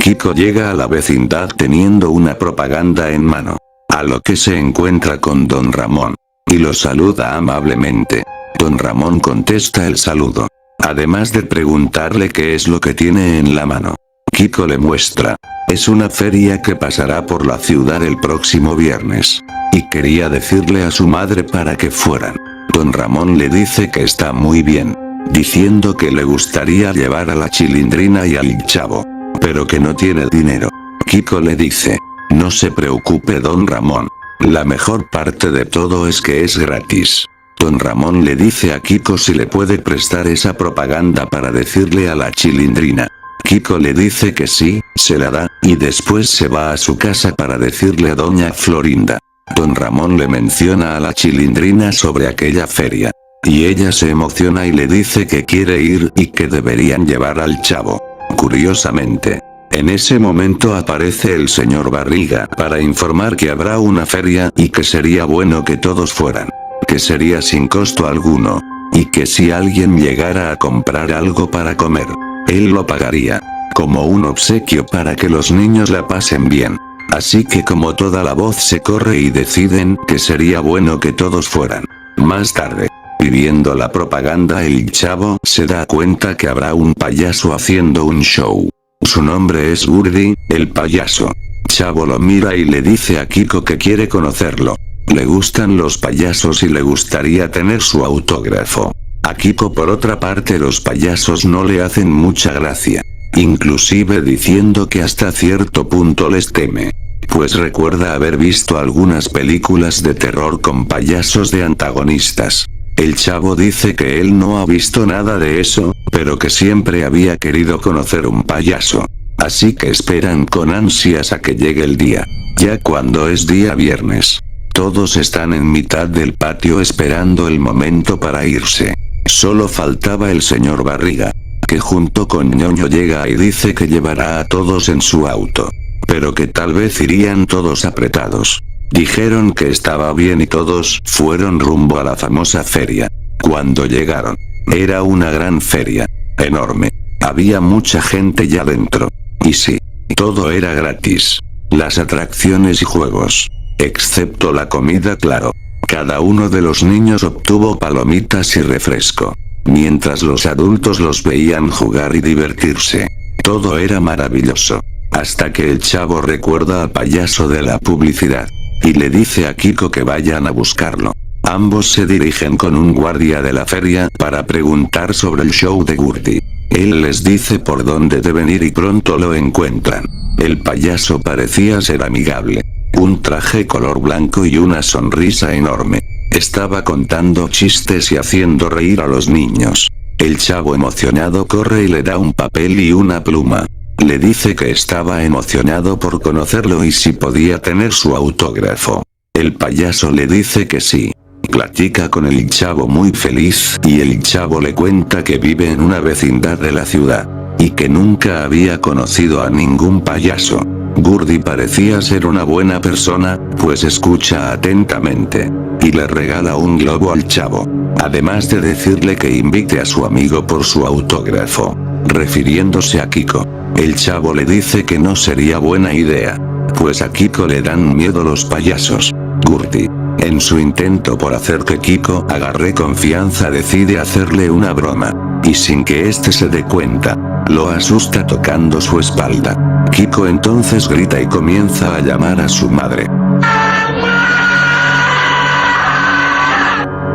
Kiko llega a la vecindad teniendo una propaganda en mano. A lo que se encuentra con Don Ramón. Y lo saluda amablemente. Don Ramón contesta el saludo. Además de preguntarle qué es lo que tiene en la mano. Kiko le muestra. Es una feria que pasará por la ciudad el próximo viernes. Y quería decirle a su madre para que fueran. Don Ramón le dice que está muy bien. Diciendo que le gustaría llevar a la Chilindrina y al Chavo. Pero que no tiene dinero. Kiko le dice. No se preocupe Don Ramón. La mejor parte de todo es que es gratis. Don Ramón le dice a Kiko si le puede prestar esa propaganda para decirle a la Chilindrina. Kiko le dice que sí, se la da, y después se va a su casa para decirle a Doña Florinda. Don Ramón le menciona a la Chilindrina sobre aquella feria. Y ella se emociona y le dice que quiere ir y que deberían llevar al Chavo. Curiosamente, en ese momento aparece el señor Barriga para informar que habrá una feria y que sería bueno que todos fueran. Que sería sin costo alguno. Y que si alguien llegara a comprar algo para comer, él lo pagaría. Como un obsequio para que los niños la pasen bien. Así que como toda la voz se corre y deciden que sería bueno que todos fueran. Más tarde, viendo la propaganda el Chavo se da cuenta que habrá un payaso haciendo un show. Su nombre es Gurdy, el payaso. Chavo lo mira y le dice a Kiko que quiere conocerlo. Le gustan los payasos y le gustaría tener su autógrafo. A Kiko por otra parte los payasos no le hacen mucha gracia. Inclusive diciendo que hasta cierto punto les teme. Pues recuerda haber visto algunas películas de terror con payasos de antagonistas. El Chavo dice que él no ha visto nada de eso, pero que siempre había querido conocer un payaso. Así que esperan con ansias a que llegue el día. Ya cuando es día viernes. Todos están en mitad del patio esperando el momento para irse. Solo faltaba el señor Barriga, que junto con Ñoño llega y dice que llevará a todos en su auto. Pero que tal vez irían todos apretados. Dijeron que estaba bien y todos fueron rumbo a la famosa feria. Cuando llegaron, era una gran feria. Enorme. Había mucha gente ya dentro. Y sí, todo era gratis. Las atracciones y juegos. Excepto la comida, claro. Cada uno de los niños obtuvo palomitas y refresco. Mientras los adultos los veían jugar y divertirse. Todo era maravilloso. Hasta que el Chavo recuerda al payaso de la publicidad. Y le dice a Kiko que vayan a buscarlo. Ambos se dirigen con un guardia de la feria para preguntar sobre el show de Gurdy. Él les dice por dónde deben ir y pronto lo encuentran. El payaso parecía ser amigable. Un traje color blanco y una sonrisa enorme. Estaba contando chistes y haciendo reír a los niños. El Chavo emocionado corre y le da un papel y una pluma. Le dice que estaba emocionado por conocerlo y si podía tener su autógrafo. El payaso le dice que sí. Platica con el Chavo muy feliz y el Chavo le cuenta que vive en una vecindad de la ciudad. Y que nunca había conocido a ningún payaso. Gurdy parecía ser una buena persona, pues escucha atentamente. Y le regala un globo al Chavo. Además de decirle que invite a su amigo por su autógrafo. Refiriéndose a Kiko. El Chavo le dice que no sería buena idea. Pues a Kiko le dan miedo los payasos. Gurdy, en su intento por hacer que Kiko agarre confianza decide hacerle una broma. Y sin que este se dé cuenta, lo asusta tocando su espalda. Kiko entonces grita y comienza a llamar a su madre.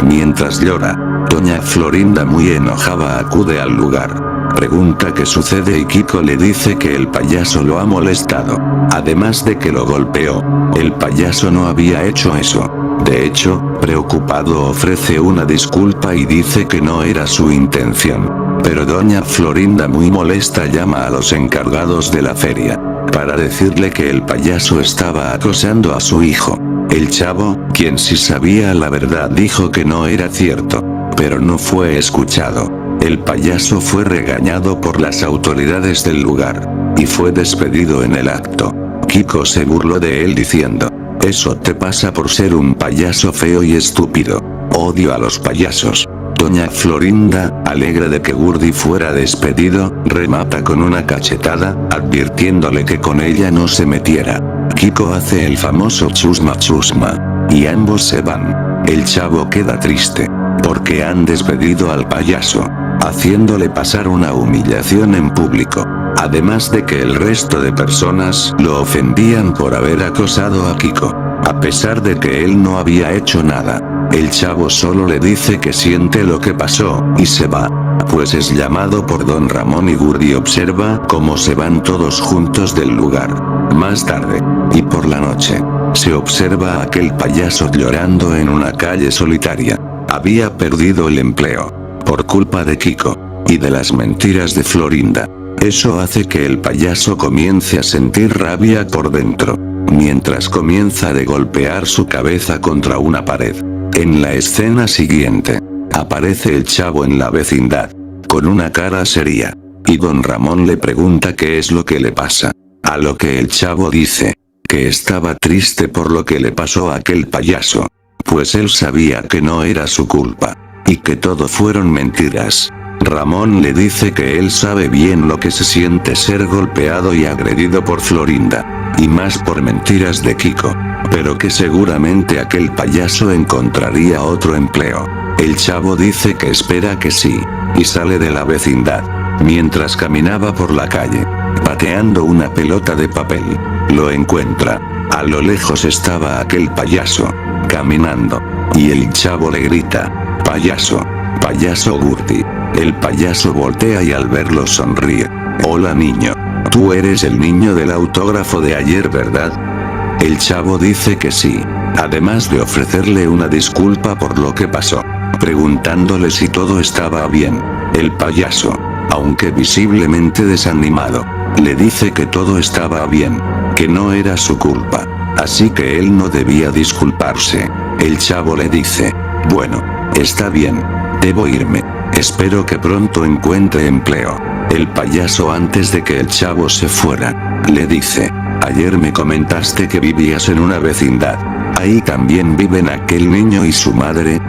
Mientras llora, Doña Florinda muy enojada acude al lugar. Pregunta qué sucede y Kiko le dice que el payaso lo ha molestado. Además de que lo golpeó. El payaso no había hecho eso. De hecho, preocupado ofrece una disculpa y dice que no era su intención. Pero Doña Florinda muy molesta llama a los encargados de la feria. Para decirle que el payaso estaba acosando a su hijo. El Chavo, quien sí sabía la verdad dijo que no era cierto. Pero no fue escuchado. El payaso fue regañado por las autoridades del lugar. Y fue despedido en el acto. Kiko se burló de él diciendo. Eso te pasa por ser un payaso feo y estúpido. Odio a los payasos. Doña Florinda, alegre de que Gurdy fuera despedido, remata con una cachetada, advirtiéndole que con ella no se metiera. Kiko hace el famoso chusma chusma, y ambos se van. El chavo queda triste, porque han despedido al payaso, haciéndole pasar una humillación en público. Además de que el resto de personas lo ofendían por haber acosado a Kiko, a pesar de que él no había hecho nada. El chavo solo le dice que siente lo que pasó, y se va, pues es llamado por Don Ramón y Gurdy observa cómo se van todos juntos del lugar. Más tarde, y por la noche, se observa a aquel payaso llorando en una calle solitaria. Había perdido el empleo, por culpa de Kiko, y de las mentiras de Florinda. Eso hace que el payaso comience a sentir rabia por dentro, mientras comienza de golpear su cabeza contra una pared. En la escena siguiente, aparece el chavo en la vecindad, con una cara seria, y Don Ramón le pregunta qué es lo que le pasa. A lo que el chavo dice, que estaba triste por lo que le pasó a aquel payaso, pues él sabía que no era su culpa, y que todo fueron mentiras. Ramón le dice que él sabe bien lo que se siente ser golpeado y agredido por Florinda, y más por mentiras de Kiko, pero que seguramente aquel payaso encontraría otro empleo. El chavo dice que espera que sí, y sale de la vecindad. Mientras caminaba por la calle, pateando una pelota de papel, lo encuentra. A lo lejos estaba aquel payaso, caminando, y el chavo le grita, payaso, payaso Gurdy. El payaso voltea y al verlo sonríe. Hola niño. Tú eres el niño del autógrafo de ayer, ¿verdad? El chavo dice que sí, además de ofrecerle una disculpa por lo que pasó, preguntándole si todo estaba bien. El payaso, aunque visiblemente desanimado, le dice que todo estaba bien, que no era su culpa, así que él no debía disculparse. El chavo le dice, bueno, está bien, debo irme, espero que pronto encuentre empleo. El payaso, antes de que el chavo se fuera, le dice, ayer me comentaste que vivías en una vecindad, ¿ahí también viven aquel niño y su madre?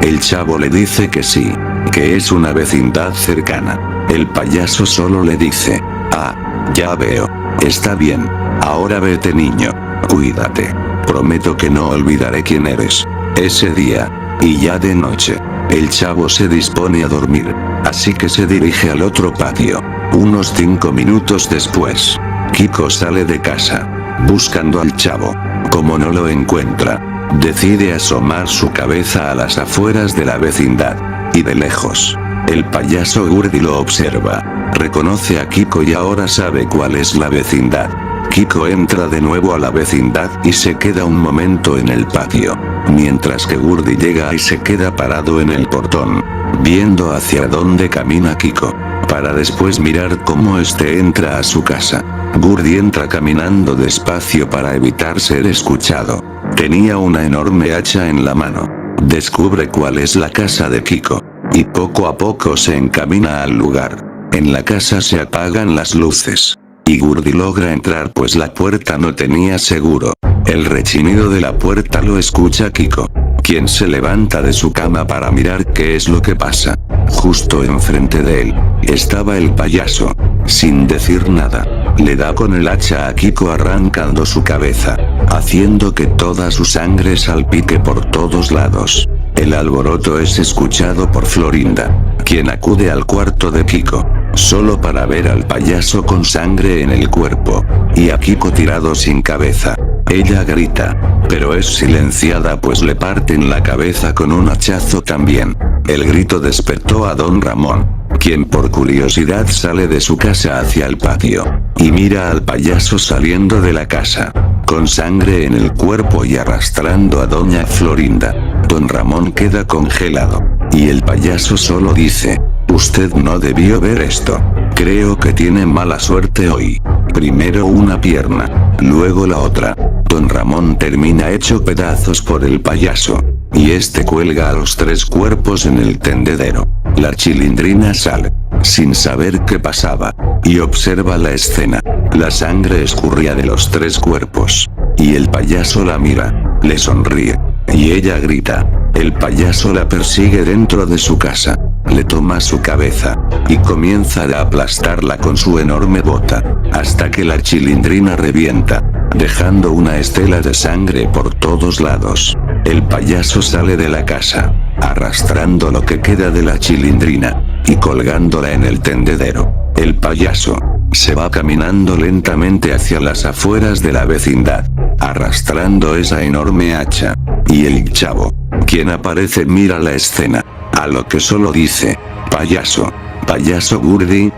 El chavo le dice que sí, que es una vecindad cercana. El payaso solo le dice, ah, ya veo, está bien, ahora vete niño, cuídate, prometo que no olvidaré quién eres. Ese día, y ya de noche, el chavo se dispone a dormir, así que se dirige al otro patio. Unos 5 minutos después, Kiko sale de casa, buscando al chavo. Como no lo encuentra, decide asomar su cabeza a las afueras de la vecindad, y de lejos, el payaso Gurdy lo observa, reconoce a Kiko y ahora sabe cuál es la vecindad. Kiko entra de nuevo a la vecindad y se queda un momento en el patio, mientras que Gurdy llega y se queda parado en el portón, viendo hacia dónde camina Kiko, para después mirar cómo este entra a su casa. Gurdy entra caminando despacio para evitar ser escuchado. Tenía una enorme hacha en la mano. Descubre cuál es la casa de Kiko, y poco a poco se encamina al lugar. En la casa se apagan las luces, y Gurdy logra entrar pues la puerta no tenía seguro. El rechinido de la puerta lo escucha Kiko, quien se levanta de su cama para mirar qué es lo que pasa. Justo enfrente de él, estaba el payaso. Sin decir nada, le da con el hacha a Kiko arrancando su cabeza, haciendo que toda su sangre salpique por todos lados. El alboroto es escuchado por Florinda, quien acude al cuarto de Kiko, solo para ver al payaso con sangre en el cuerpo, y a Kiko tirado sin cabeza. Ella grita, pero es silenciada pues le parten la cabeza con un hachazo también. El grito despertó a Don Ramón, quien por curiosidad sale de su casa hacia el patio, y mira al payaso saliendo de la casa, con sangre en el cuerpo y arrastrando a Doña Florinda. Don Ramón queda congelado, y el payaso solo dice, usted no debió ver esto. Creo que tiene mala suerte hoy. Primero una pierna, luego la otra. Don Ramón termina hecho pedazos por el payaso, y este cuelga a los 3 cuerpos en el tendedero. La Chilindrina sale, sin saber qué pasaba, y observa la escena. La sangre escurría de los 3 cuerpos, y el payaso la mira, le sonríe, y ella grita, El payaso la persigue dentro de su casa, le toma su cabeza, y comienza a aplastarla con su enorme bota, hasta que la chilindrina revienta, dejando una estela de sangre por todos lados. El payaso sale de la casa, arrastrando lo que queda de la chilindrina, y colgándola en el tendedero. El payaso se va caminando lentamente hacia las afueras de la vecindad, arrastrando esa enorme hacha, y el chavo, quien aparece, mira la escena, a lo que solo dice: payaso, payaso Gurdy.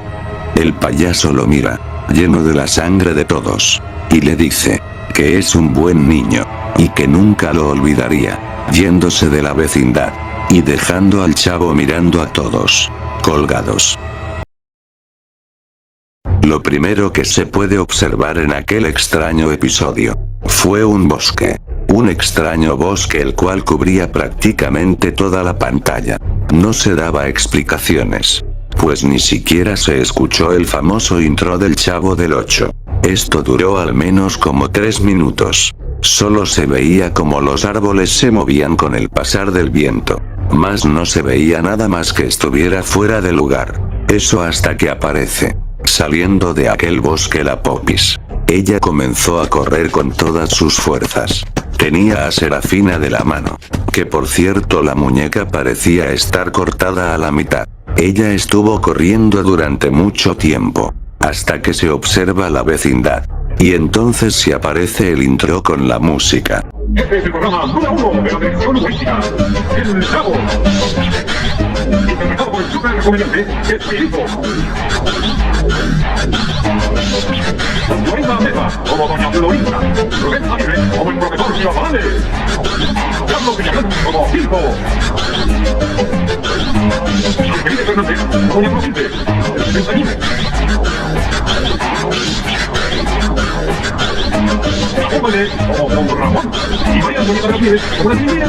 El payaso lo mira, lleno de la sangre de todos, y le dice que es un buen niño, y que nunca lo olvidaría, yéndose de la vecindad, y dejando al chavo mirando a todos, colgados. Lo primero que se puede observar en aquel extraño episodio fue un bosque. Un extraño bosque el cual cubría prácticamente toda la pantalla. No se daba explicaciones, pues ni siquiera se escuchó el famoso intro del Chavo del 8. Esto duró al menos como 3 minutos. Solo se veía como los árboles se movían con el pasar del viento. Más no se veía nada más que estuviera fuera de lugar. Eso hasta que aparece, saliendo de aquel bosque, la Popis. Ella comenzó a correr con todas sus fuerzas. Tenía a Serafina de la mano, que por cierto la muñeca parecía estar cortada a la mitad. Ella estuvo corriendo durante mucho tiempo, hasta que se observa la vecindad. Y entonces se aparece el intro con la música. Este es el programa número 1 de la televisión humorística, El Chavo. Interpretado por el super comediante Chespirito. Florinda Mesa como Doña Florinda. Rubén Aguirre como el profesor Girafales. Carlos Villarreal como Filpo. Felipe Fernández como Doña Clotilde. Benjamín. Óvale como Don Ramón. Y María Antonieta Ramírez como la Silvia.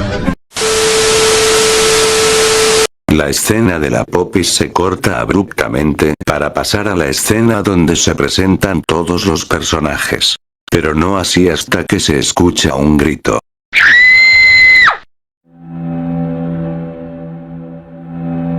La escena de la Popis se corta abruptamente para pasar a la escena donde se presentan todos los personajes. Pero no así hasta que se escucha un grito.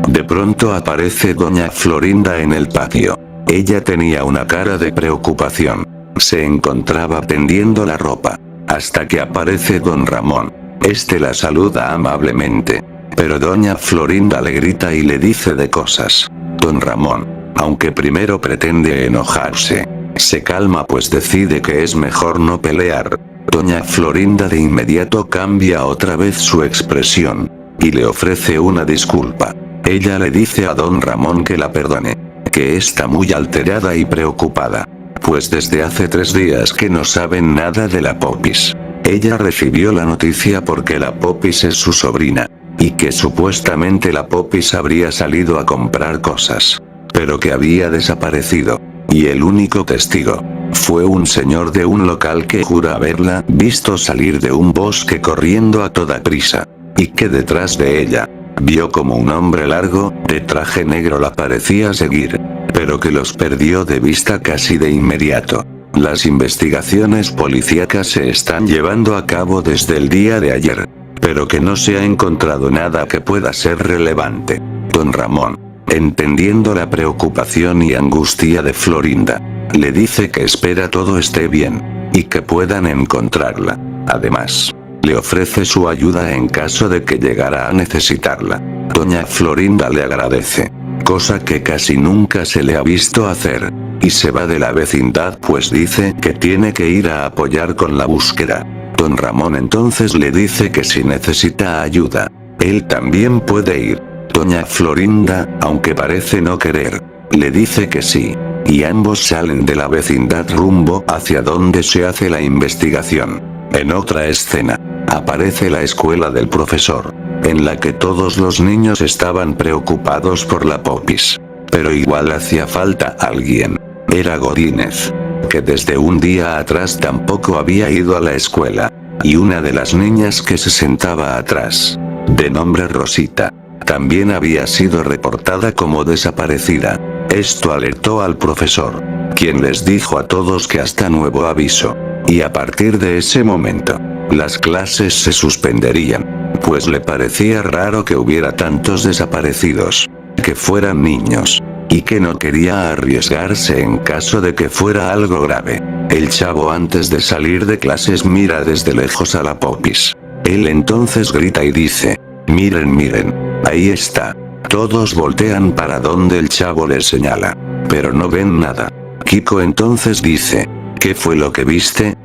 De pronto aparece Doña Florinda en el patio. Ella tenía una cara de preocupación. Se encontraba tendiendo la ropa, hasta que aparece Don Ramón. Este la saluda amablemente, pero Doña Florinda le grita y le dice de cosas. Don Ramón, aunque primero pretende enojarse, se calma pues decide que es mejor no pelear. Doña Florinda de inmediato cambia otra vez su expresión, y le ofrece una disculpa. Ella le dice a Don Ramón que la perdone, que está muy alterada y preocupada, pues desde hace 3 días que no saben nada de la Popis. Ella recibió la noticia porque la Popis es su sobrina, y que supuestamente la Popis habría salido a comprar cosas, pero que había desaparecido, y el único testigo fue un señor de un local que jura haberla visto salir de un bosque corriendo a toda prisa, y que detrás de ella vio como un hombre largo, de traje negro la parecía seguir, pero que los perdió de vista casi de inmediato. Las investigaciones policíacas se están llevando a cabo desde el día de ayer, pero que no se ha encontrado nada que pueda ser relevante. Don Ramón, entendiendo la preocupación y angustia de Florinda, le dice que espera todo esté bien, y que puedan encontrarla. Además, le ofrece su ayuda en caso de que llegara a necesitarla. Doña Florinda le agradece, cosa que casi nunca se le ha visto hacer, y se va de la vecindad pues dice que tiene que ir a apoyar con la búsqueda. Don Ramón entonces le dice que si necesita ayuda, él también puede ir. Doña Florinda, aunque parece no querer, le dice que sí, y ambos salen de la vecindad rumbo hacia donde se hace la investigación. En otra escena, aparece la escuela del profesor, en la que todos los niños estaban preocupados por la Popis. Pero igual hacía falta alguien. Era Godínez, que desde un día atrás tampoco había ido a la escuela, y una de las niñas que se sentaba atrás, de nombre Rosita, también había sido reportada como desaparecida. Esto alertó al profesor, quien les dijo a todos que hasta nuevo aviso, y a partir de ese momento, las clases se suspenderían, pues le parecía raro que hubiera tantos desaparecidos, que fueran niños, y que no quería arriesgarse en caso de que fuera algo grave. El chavo antes de salir de clases mira desde lejos a la Popis. Él entonces grita y dice: miren, miren, ahí está. Todos voltean para donde el chavo les señala, pero no ven nada. Kiko entonces dice: ¿qué fue lo que viste?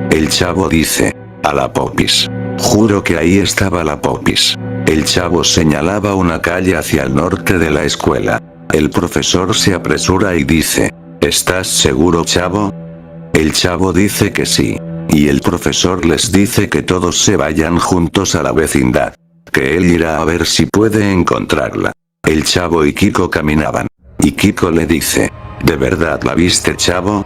El chavo dice: a la Popis. Juro que ahí estaba la Popis. El chavo señalaba una calle hacia el norte de la escuela. El profesor se apresura y dice: ¿estás seguro, chavo? El chavo dice que sí. Y el profesor les dice que todos se vayan juntos a la vecindad, que él irá a ver si puede encontrarla. El chavo y Kiko caminaban. Y Kiko le dice: ¿de verdad la viste, chavo?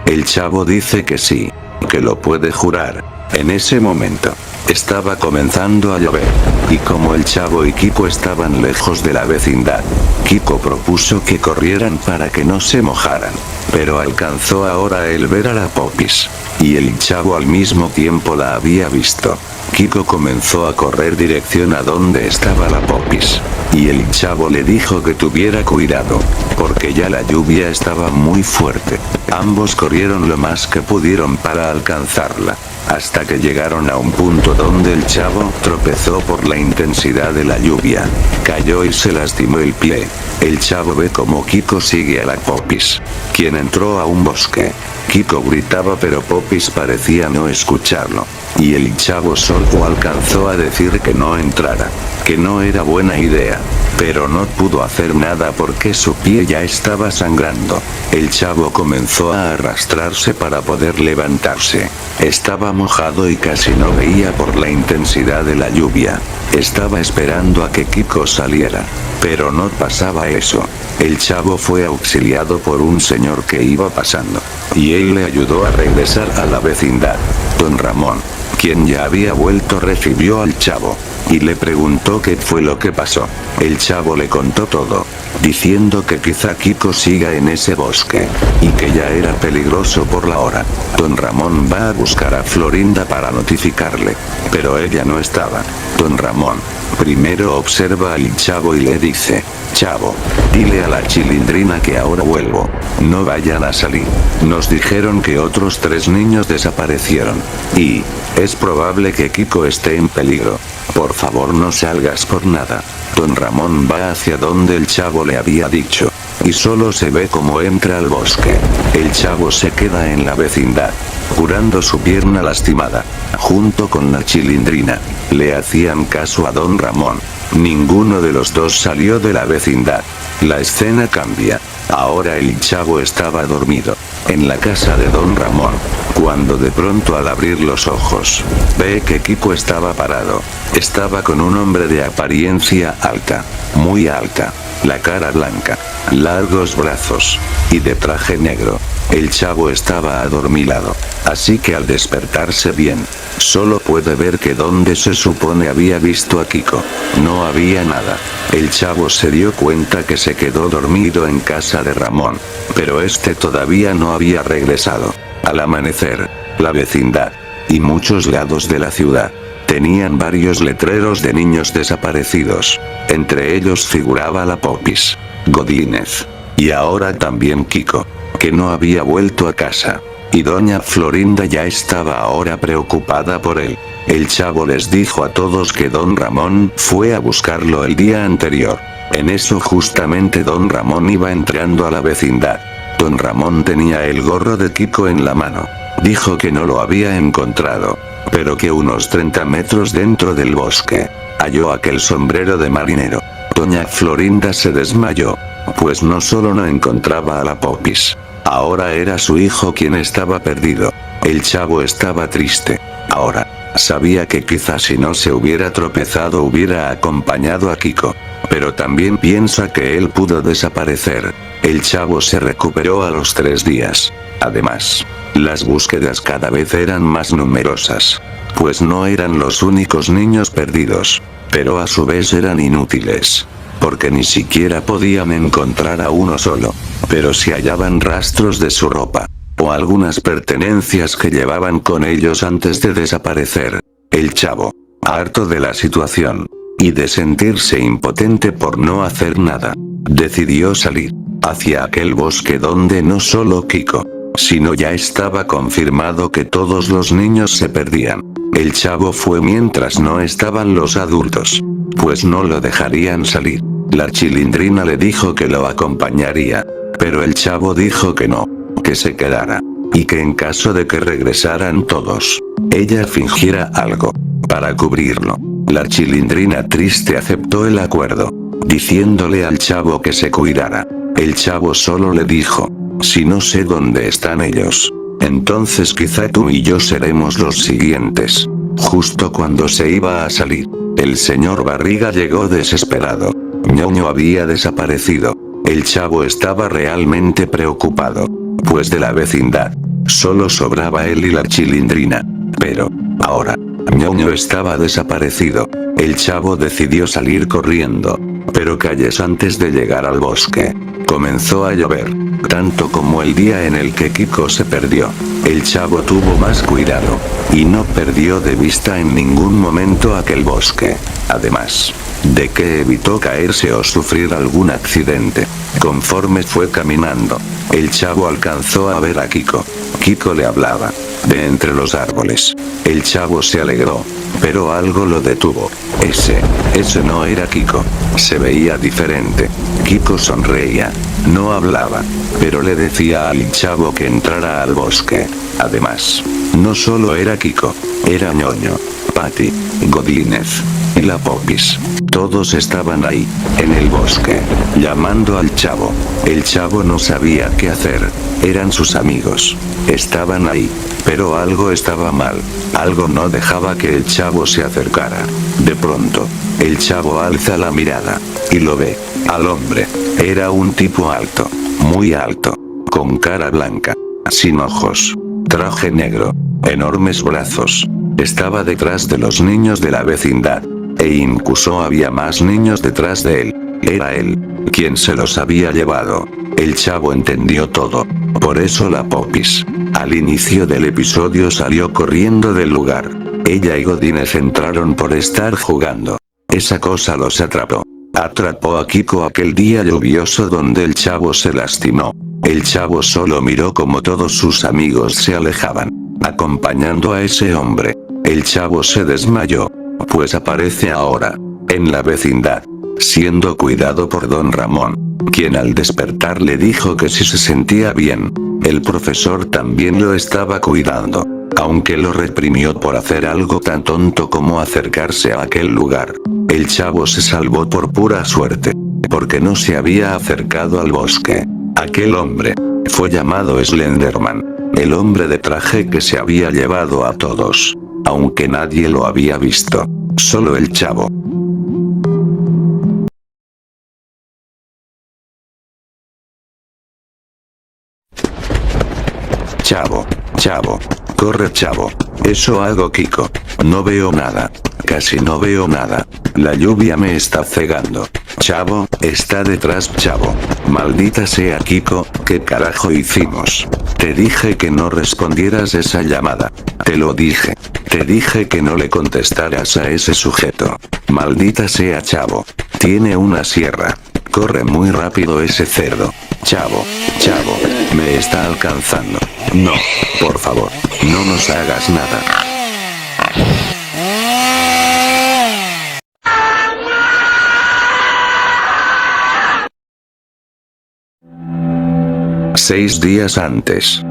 El chavo dice que sí, que lo puede jurar. En ese momento, estaba comenzando a llover, y como el chavo y Kiko estaban lejos de la vecindad, Kiko propuso que corrieran para que no se mojaran, pero alcanzó ahora el ver a la Popis, y el chavo al mismo tiempo la había visto. Kiko comenzó a correr dirección a donde estaba la Popis, y el chavo le dijo que tuviera cuidado, porque ya la lluvia estaba muy fuerte. Ambos corrieron lo más que pudieron para alcanzarla, hasta que llegaron a un punto donde el chavo tropezó por la intensidad de la lluvia, cayó y se lastimó el pie. El chavo ve como Kiko sigue a la Popis, quien entró a un bosque. Kiko gritaba pero Popis parecía no escucharlo, y el chavo solo alcanzó a decir que no entrara, que no era buena idea, pero no pudo hacer nada porque su pie ya estaba sangrando. El chavo comenzó a arrastrarse para poder levantarse. Estaba mojado y casi no veía por la intensidad de la lluvia. Estaba esperando a que Kiko saliera, pero no pasaba eso. El chavo fue auxiliado por un señor que iba pasando, y él le ayudó a regresar a la vecindad. Don Ramón, quien ya había vuelto, recibió al chavo, y le preguntó qué fue lo que pasó. El chavo le contó todo, diciendo que quizá Kiko siga en ese bosque, y que ya era peligroso por la hora. Don Ramón va a buscar a Florinda para notificarle, pero ella no estaba. Don Ramón primero observa al chavo y le dice: chavo, dile a la Chilindrina que ahora vuelvo, no vayan a salir. Nos dijeron que otros 3 niños desaparecieron, y es probable que Kiko esté en peligro. Por favor no salgas por nada. Don Ramón va hacia donde el chavo le había dicho, y solo se ve cómo entra al bosque. El chavo se queda en la vecindad, curando su pierna lastimada, junto con la Chilindrina. Le hacían caso a Don Ramón. Ninguno de los dos salió de la vecindad. La escena cambia. Ahora el chavo estaba dormido, en la casa de Don Ramón, cuando de pronto al abrir los ojos, ve que Kiko estaba parado. Estaba con un hombre de apariencia alta, muy alta, la cara blanca, largos brazos, y de traje negro. El chavo estaba adormilado, así que al despertarse bien, solo puede ver que donde se supone había visto a Kiko, no había nada. El chavo se dio cuenta que se quedó dormido en casa de Ramón, pero este todavía no había regresado. Al amanecer, la vecindad, y muchos lados de la ciudad, tenían varios letreros de niños desaparecidos. Entre ellos figuraba la Popis, Godínez, y ahora también Kiko, que no había vuelto a casa. Y doña Florinda ya estaba ahora preocupada por él. El chavo les dijo a todos que Don Ramón fue a buscarlo el día anterior. En eso justamente Don Ramón iba entrando a la vecindad. Don Ramón tenía el gorro de Kiko en la mano. Dijo que no lo había encontrado, pero que unos 30 metros dentro del bosque, halló aquel sombrero de marinero. Doña Florinda se desmayó, pues no solo no encontraba a la Popis, ahora era su hijo quien estaba perdido. El chavo estaba triste. Ahora, sabía que quizás si no se hubiera tropezado hubiera acompañado a Kiko, pero también piensa que él pudo desaparecer. El chavo se recuperó a los 3 días. Además, las búsquedas cada vez eran más numerosas, pues no eran los únicos niños perdidos, pero a su vez eran inútiles, porque ni siquiera podían encontrar a uno solo, pero si hallaban rastros de su ropa, o algunas pertenencias que llevaban con ellos antes de desaparecer. El chavo, Harto de la situación y de sentirse impotente por no hacer nada, decidió salir hacia aquel bosque donde no solo Kiko, sino ya estaba confirmado que todos los niños se perdían. El chavo fue mientras no estaban los adultos, pues no lo dejarían salir. La Chilindrina le dijo que lo acompañaría, pero el chavo dijo que no, que se quedara, y que en caso de que regresaran todos, ella fingiera algo para cubrirlo. La Chilindrina triste aceptó el acuerdo, diciéndole al chavo que se cuidara. El chavo solo le dijo: si no sé dónde están ellos, entonces quizá tú y yo seremos los siguientes. Justo cuando se iba a salir, el señor Barriga llegó desesperado. Ñoño había desaparecido. El chavo estaba realmente preocupado, pues de la vecindad solo sobraba él y la Chilindrina. Pero ahora Ñoño estaba desaparecido. El chavo decidió salir corriendo, pero calles antes de llegar al bosque. Comenzó a llover, tanto como el día en el que Kiko se perdió. El chavo tuvo más cuidado, y no perdió de vista en ningún momento aquel bosque, además de que evitó caerse o sufrir algún accidente. Conforme fue caminando, el chavo alcanzó a ver a Kiko. Kiko le hablaba de entre los árboles. El chavo se alegró, pero algo lo detuvo. Ese no era Kiko. Se veía diferente. Kiko sonreía, no hablaba, pero le decía al chavo que entrara al bosque. Además, no solo era Kiko, era Ñoño, Patty, Godínez y la Popis. Todos estaban ahí, en el bosque, llamando al chavo. El chavo no sabía qué hacer. Eran sus amigos. Estaban ahí, pero algo estaba mal. Algo no dejaba que el chavo se acercara. De pronto, el chavo alza la mirada y lo ve al hombre. Era un tipo alto, muy alto, con cara blanca, sin ojos, traje negro, enormes brazos. Estaba detrás de los niños de la vecindad, e incluso había más niños detrás de él. Era él quien se los había llevado. El chavo entendió todo. Por eso la Popis, al inicio del episodio, salió corriendo del lugar. Ella y Godínez entraron por estar jugando. Esa cosa los atrapó. Atrapó a Kiko aquel día lluvioso donde el chavo se lastimó. El chavo solo miró como todos sus amigos se alejaban, acompañando a ese hombre. El chavo se desmayó, pues aparece ahora, en la vecindad, siendo cuidado por don Ramón, quien al despertar le dijo que si se sentía bien, el profesor también lo estaba cuidando, aunque lo reprimió por hacer algo tan tonto como acercarse a aquel lugar. El chavo se salvó por pura suerte, porque no se había acercado al bosque. Aquel hombre fue llamado Slenderman, el hombre de traje que se había llevado a todos, aunque nadie lo había visto, solo el chavo. Chavo, corre chavo. Eso hago Kiko. No veo nada. Casi no veo nada. La lluvia me está cegando. Chavo, está detrás chavo. Maldita sea Kiko, ¿qué carajo hicimos? Te dije que no respondieras esa llamada. Te lo dije. Te dije que no le contestaras a ese sujeto. Maldita sea chavo. Tiene una sierra. Corre muy rápido ese cerdo. Chavo, me está alcanzando. No, por favor, no nos hagas nada. Seis días antes.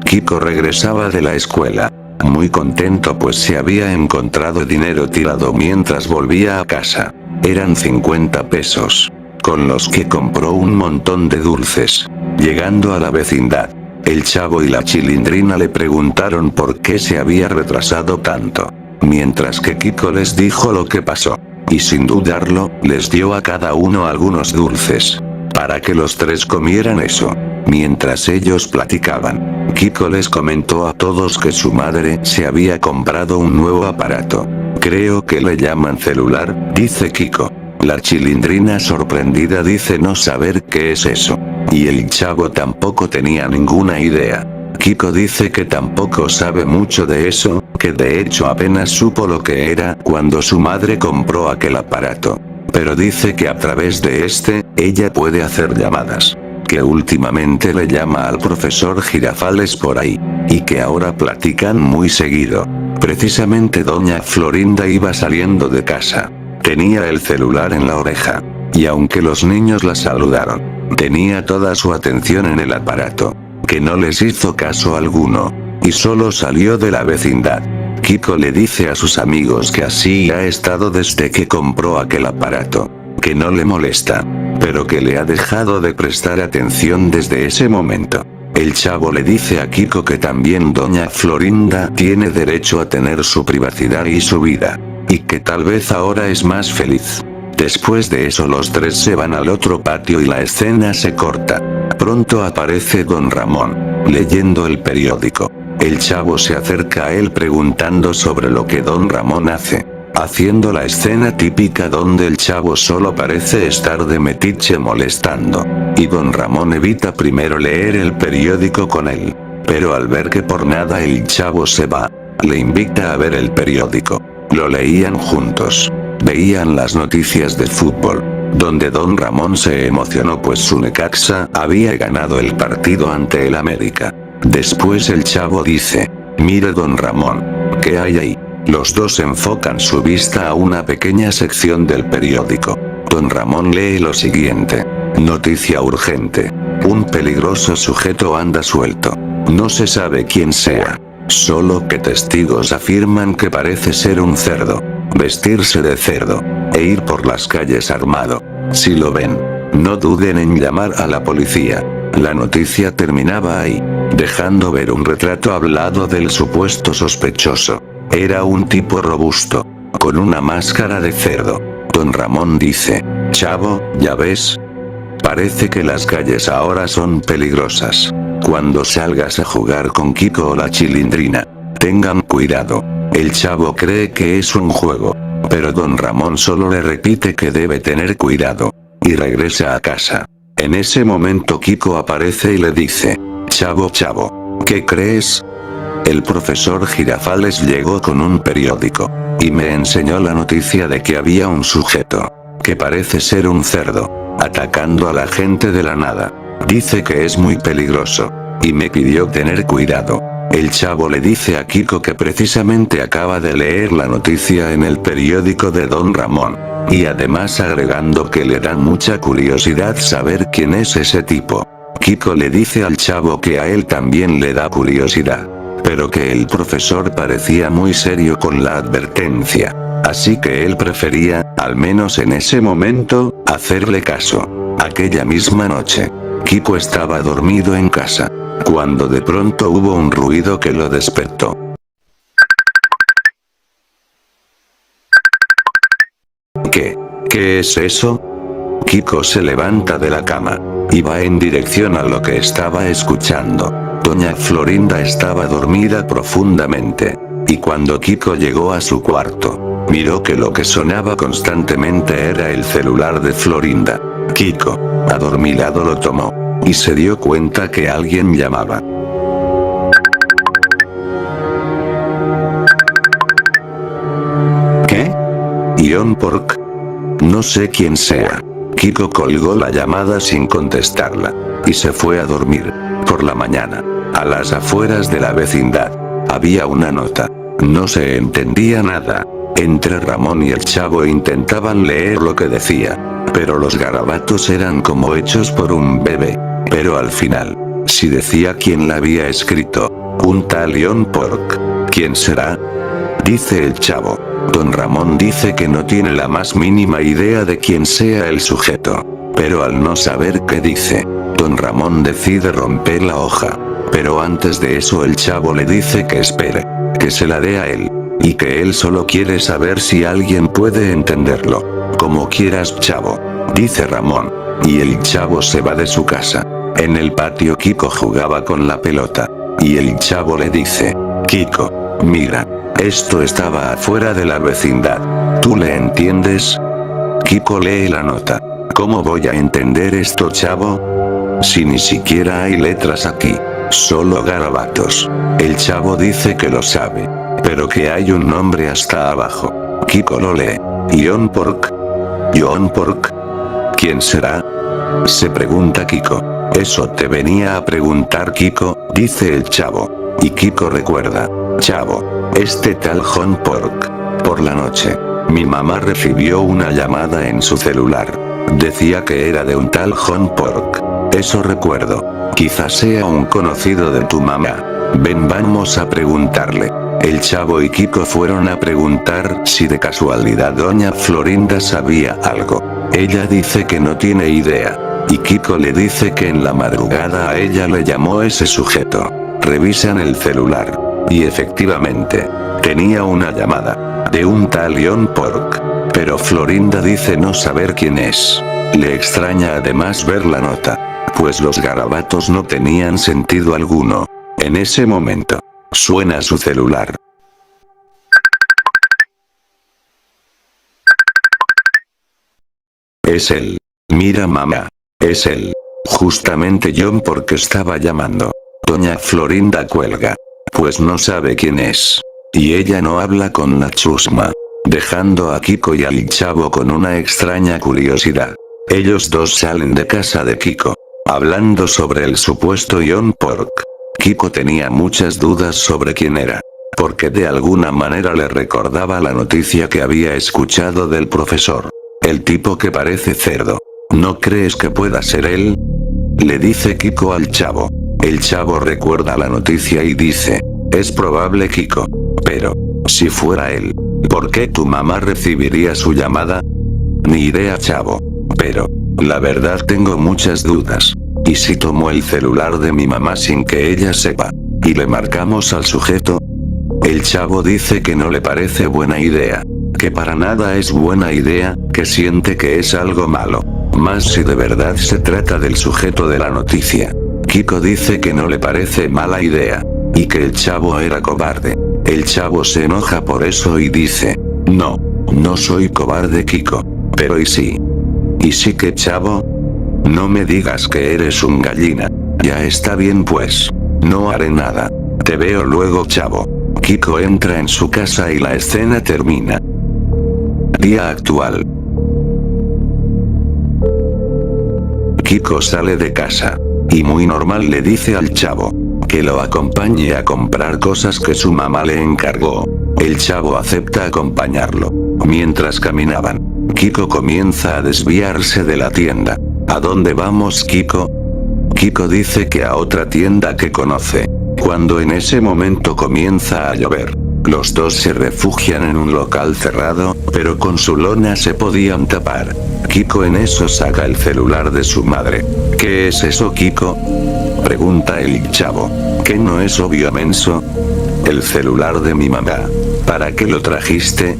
Kiko regresaba de la escuela, muy contento pues se había encontrado dinero tirado mientras volvía a casa. Eran 50 pesos, con los que compró un montón de dulces. Llegando a la vecindad, el chavo y la Chilindrina le preguntaron por qué se había retrasado tanto, mientras que Kiko les dijo lo que pasó, y sin dudarlo, les dio a cada uno algunos dulces, para que los tres comieran eso. Mientras ellos platicaban, Kiko les comentó a todos que su madre se había comprado un nuevo aparato. Creo que le llaman celular, dice Kiko. La Chilindrina sorprendida dice no saber qué es eso. Y el chavo tampoco tenía ninguna idea. Kiko dice que tampoco sabe mucho de eso, que de hecho apenas supo lo que era cuando su madre compró aquel aparato. Pero dice que a través de ella puede hacer llamadas. Que últimamente le llama al profesor Girafales por ahí. Y que ahora platican muy seguido. Precisamente doña Florinda iba saliendo de casa. Tenía el celular en la oreja. Y aunque los niños la saludaron, tenía toda su atención en el aparato. Que no les hizo caso alguno. Y solo salió de la vecindad. Kiko le dice a sus amigos que así ha estado desde que compró aquel aparato. Que no le molesta. Pero que le ha dejado de prestar atención desde ese momento. El chavo le dice a Kiko que también doña Florinda tiene derecho a tener su privacidad y su vida. Y que tal vez ahora es más feliz. Después de eso los tres se van al otro patio y la escena se corta. Pronto aparece don Ramón, leyendo el periódico. El chavo se acerca a él preguntando sobre lo que don Ramón hace. Haciendo la escena típica donde el chavo solo parece estar de metiche molestando. Y don Ramón evita primero leer el periódico con él. Pero al ver que por nada el chavo se va, le invita a ver el periódico. Lo leían juntos. Veían las noticias de fútbol, donde don Ramón se emocionó pues su Necaxa había ganado el partido ante el América. Después el chavo dice, mire don Ramón, ¿qué hay ahí? Los dos enfocan su vista a una pequeña sección del periódico. Don Ramón lee lo siguiente. Noticia urgente. Un peligroso sujeto anda suelto. No se sabe quién sea. Solo que testigos afirman que parece ser un cerdo. Vestirse de cerdo. E ir por las calles armado. Si lo ven, no duden en llamar a la policía. La noticia terminaba ahí, dejando ver un retrato hablado del supuesto sospechoso. Era un tipo robusto, con una máscara de cerdo. Don Ramón dice, chavo, ¿ya ves? Parece que las calles ahora son peligrosas. Cuando salgas a jugar con Kiko o la Chilindrina, tengan cuidado. El chavo cree que es un juego, pero don Ramón solo le repite que debe tener cuidado, y regresa a casa. En ese momento Kiko aparece y le dice, chavo, ¿qué crees? El profesor Girafales llegó con un periódico, y me enseñó la noticia de que había un sujeto, que parece ser un cerdo, atacando a la gente de la nada. Dice que es muy peligroso, y me pidió tener cuidado. El chavo le dice a Kiko que precisamente acaba de leer la noticia en el periódico de don Ramón, y además agregando que le da mucha curiosidad saber quién es ese tipo. Kiko le dice al chavo que a él también le da curiosidad, pero que el profesor parecía muy serio con la advertencia, así que él prefería, al menos en ese momento, hacerle caso. Aquella misma noche, Kiko estaba dormido en casa, cuando de pronto hubo un ruido que lo despertó. ¿Qué es eso? Kiko se levanta de la cama, y va en dirección a lo que estaba escuchando. Doña Florinda estaba dormida profundamente, y cuando Kiko llegó a su cuarto, miró que lo que sonaba constantemente era el celular de Florinda. Kiko, adormilado, lo tomó, y se dio cuenta que alguien llamaba. ¿Qué? Ion Pork. No sé quién sea. Kiko colgó la llamada sin contestarla, y se fue a dormir. Por la mañana, a las afueras de la vecindad, había una nota. No se entendía nada. Entre Ramón y el chavo intentaban leer lo que decía, pero los garabatos eran como hechos por un bebé. Pero al final, si decía quién la había escrito, un tal Ion Pork. ¿Quién será? Dice el chavo. Don Ramón dice que no tiene la más mínima idea de quién sea el sujeto. Pero al no saber qué dice, don Ramón decide romper la hoja. Pero antes de eso el chavo le dice que espere, que se la dé a él, y que él solo quiere saber si alguien puede entenderlo. Como quieras, chavo, dice Ramón. Y el chavo se va de su casa. En el patio Kiko jugaba con la pelota, y el chavo le dice, Kiko, mira, esto estaba afuera de la vecindad. ¿Tú le entiendes? Kiko lee la nota. ¿Cómo voy a entender esto, chavo? Si ni siquiera hay letras aquí. Solo garabatos. El chavo dice que lo sabe. Pero que hay un nombre hasta abajo. Kiko lo lee. Ion Pork. Ion Pork. ¿Quién será? Se pregunta Kiko. Eso te venía a preguntar Kiko, dice el chavo. Y Kiko recuerda. Chavo, este tal John Pork. Por la noche, mi mamá recibió una llamada en su celular. Decía que era de un tal John Pork. Eso recuerdo. Quizás sea un conocido de tu mamá. Ven, vamos a preguntarle. El chavo y Kiko fueron a preguntar si de casualidad doña Florinda sabía algo. Ella dice que no tiene idea. Y Kiko le dice que en la madrugada a ella le llamó ese sujeto. Revisan el celular. Y efectivamente, tenía una llamada. De un tal Ion Pork. Pero Florinda dice no saber quién es. Le extraña además ver la nota. Pues los garabatos no tenían sentido alguno. En ese momento, suena su celular. Es él. Mira mamá. Es él. Justamente John Pork estaba llamando. Doña Florinda cuelga. Pues no sabe quién es. Y ella no habla con la chusma. Dejando a Kiko y al chavo con una extraña curiosidad. Ellos dos salen de casa de Kiko. Hablando sobre el supuesto Ion Pork. Kiko tenía muchas dudas sobre quién era. Porque de alguna manera le recordaba la noticia que había escuchado del profesor. El tipo que parece cerdo. ¿No crees que pueda ser él? Le dice Kiko al chavo. El chavo recuerda la noticia y dice. Es probable Kiko. Pero, si fuera él, ¿por qué tu mamá recibiría su llamada? Ni idea chavo. Pero, la verdad tengo muchas dudas. ¿Y si tomo el celular de mi mamá sin que ella sepa? ¿Y le marcamos al sujeto? El chavo dice que no le parece buena idea. Que para nada es buena idea, que siente que es algo malo. Más si de verdad se trata del sujeto de la noticia. Kiko dice que no le parece mala idea. Y que el chavo era cobarde. El chavo se enoja por eso y dice. No, no soy cobarde Kiko. Pero ¿y sí? ¿Y sí que chavo? No me digas que eres un gallina. Ya está bien pues. No haré nada. Te veo luego chavo. Kiko entra en su casa y la escena termina. Día actual. Kiko sale de casa. Y muy normal le dice al chavo. Que lo acompañe a comprar cosas que su mamá le encargó. El chavo acepta acompañarlo. Mientras caminaban, Kiko comienza a desviarse de la tienda. ¿A dónde vamos Kiko? Kiko dice que a otra tienda que conoce. Cuando en ese momento comienza a llover. Los dos se refugian en un local cerrado, pero con su lona se podían tapar. Kiko en eso saca el celular de su madre. ¿Qué es eso Kiko? Pregunta el chavo. ¿Qué no es obvio menso? El celular de mi mamá. ¿Para qué lo trajiste?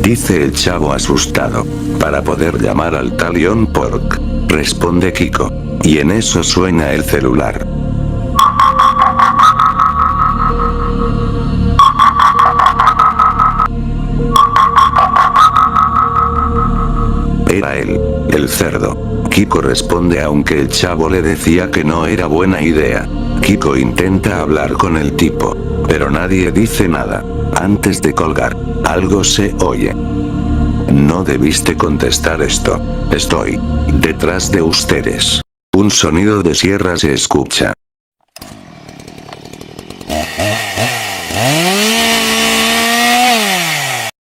Dice el chavo asustado. Para poder llamar al tal Ion Pork. Responde Kiko. Y en eso suena el celular. Era él, el cerdo. Kiko responde aunque el chavo le decía que no era buena idea. Kiko intenta hablar con el tipo. Pero nadie dice nada. Antes de colgar, algo se oye. No debiste contestar esto. Estoy detrás de ustedes. Un sonido de sierra se escucha.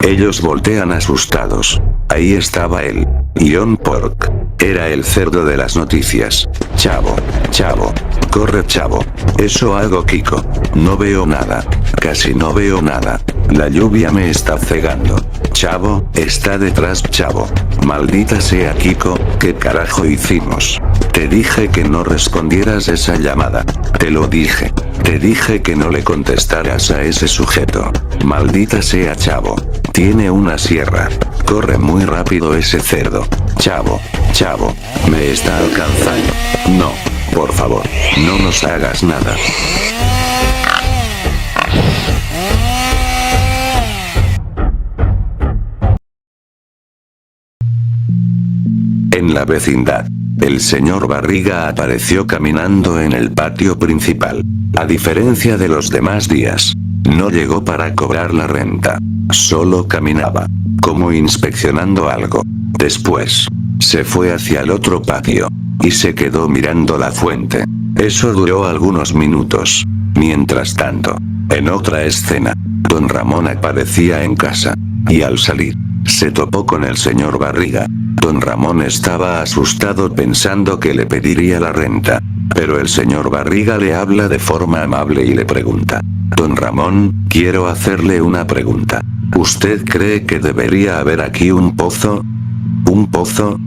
Ellos voltean asustados. Ahí estaba él. Ion Pork. Era el cerdo de las noticias. Chavo, chavo. Corre chavo. Eso hago Kiko. No veo nada. Casi no veo nada. La lluvia me está cegando. Chavo, está detrás chavo. Maldita sea Kiko, ¿qué carajo hicimos? Te dije que no respondieras esa llamada. Te lo dije. Te dije que no le contestaras a ese sujeto. Maldita sea chavo. Tiene una sierra. Corre muy rápido ese cerdo. Chavo, chavo. Me está alcanzando. No, por favor, no nos hagas nada. En la vecindad. el señor Barriga apareció caminando en el patio principal. A diferencia de los demás días, no llegó para cobrar la renta. Solo caminaba, como inspeccionando algo. Después, se fue hacia el otro patio, y se quedó mirando la fuente. Eso duró algunos minutos. Mientras tanto, en otra escena, don Ramón aparecía en casa, y al salir, se topó con el señor Barriga. Don Ramón estaba asustado pensando que le pediría la renta, pero el señor Barriga le habla de forma amable y le pregunta: Don Ramón, quiero hacerle una pregunta. ¿Usted cree que debería haber aquí un pozo? ¿Un pozo?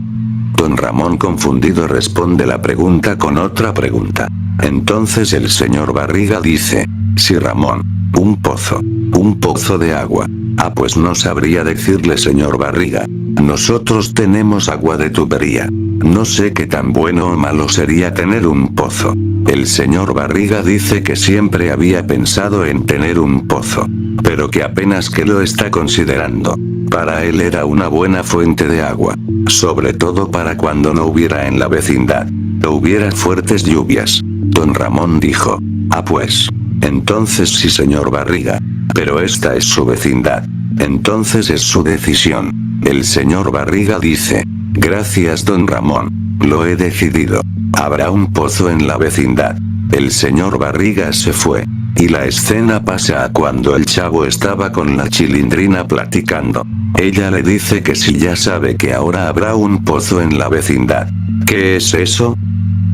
Don Ramón confundido responde la pregunta con otra pregunta. Entonces el señor Barriga dice: Sí, Ramón, un pozo de agua. Ah, pues no sabría decirle, señor Barriga. Nosotros tenemos agua de tubería. No sé qué tan bueno o malo sería tener un pozo. El señor Barriga dice que siempre había pensado en tener un pozo, pero que apenas que lo está considerando. Para él era una buena fuente de agua, sobre todo para cuando no hubiera en la vecindad, o hubiera fuertes lluvias. Don Ramón dijo: Ah, pues, entonces sí, señor Barriga, pero esta es su vecindad, entonces es su decisión. El señor Barriga dice: Gracias, don Ramón, lo he decidido. Habrá un pozo en la vecindad. El señor Barriga se fue, y la escena pasa a cuando el chavo estaba con la Chilindrina platicando. Ella le dice que si ya sabe que ahora habrá un pozo en la vecindad. ¿Qué es eso?,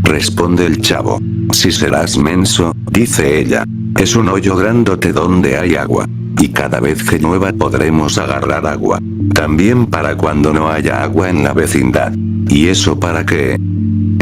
responde el chavo. Si serás menso, dice ella. Es un hoyo grandote donde hay agua. Y cada vez que llueva podremos agarrar agua. También para cuando no haya agua en la vecindad. ¿Y eso para qué?,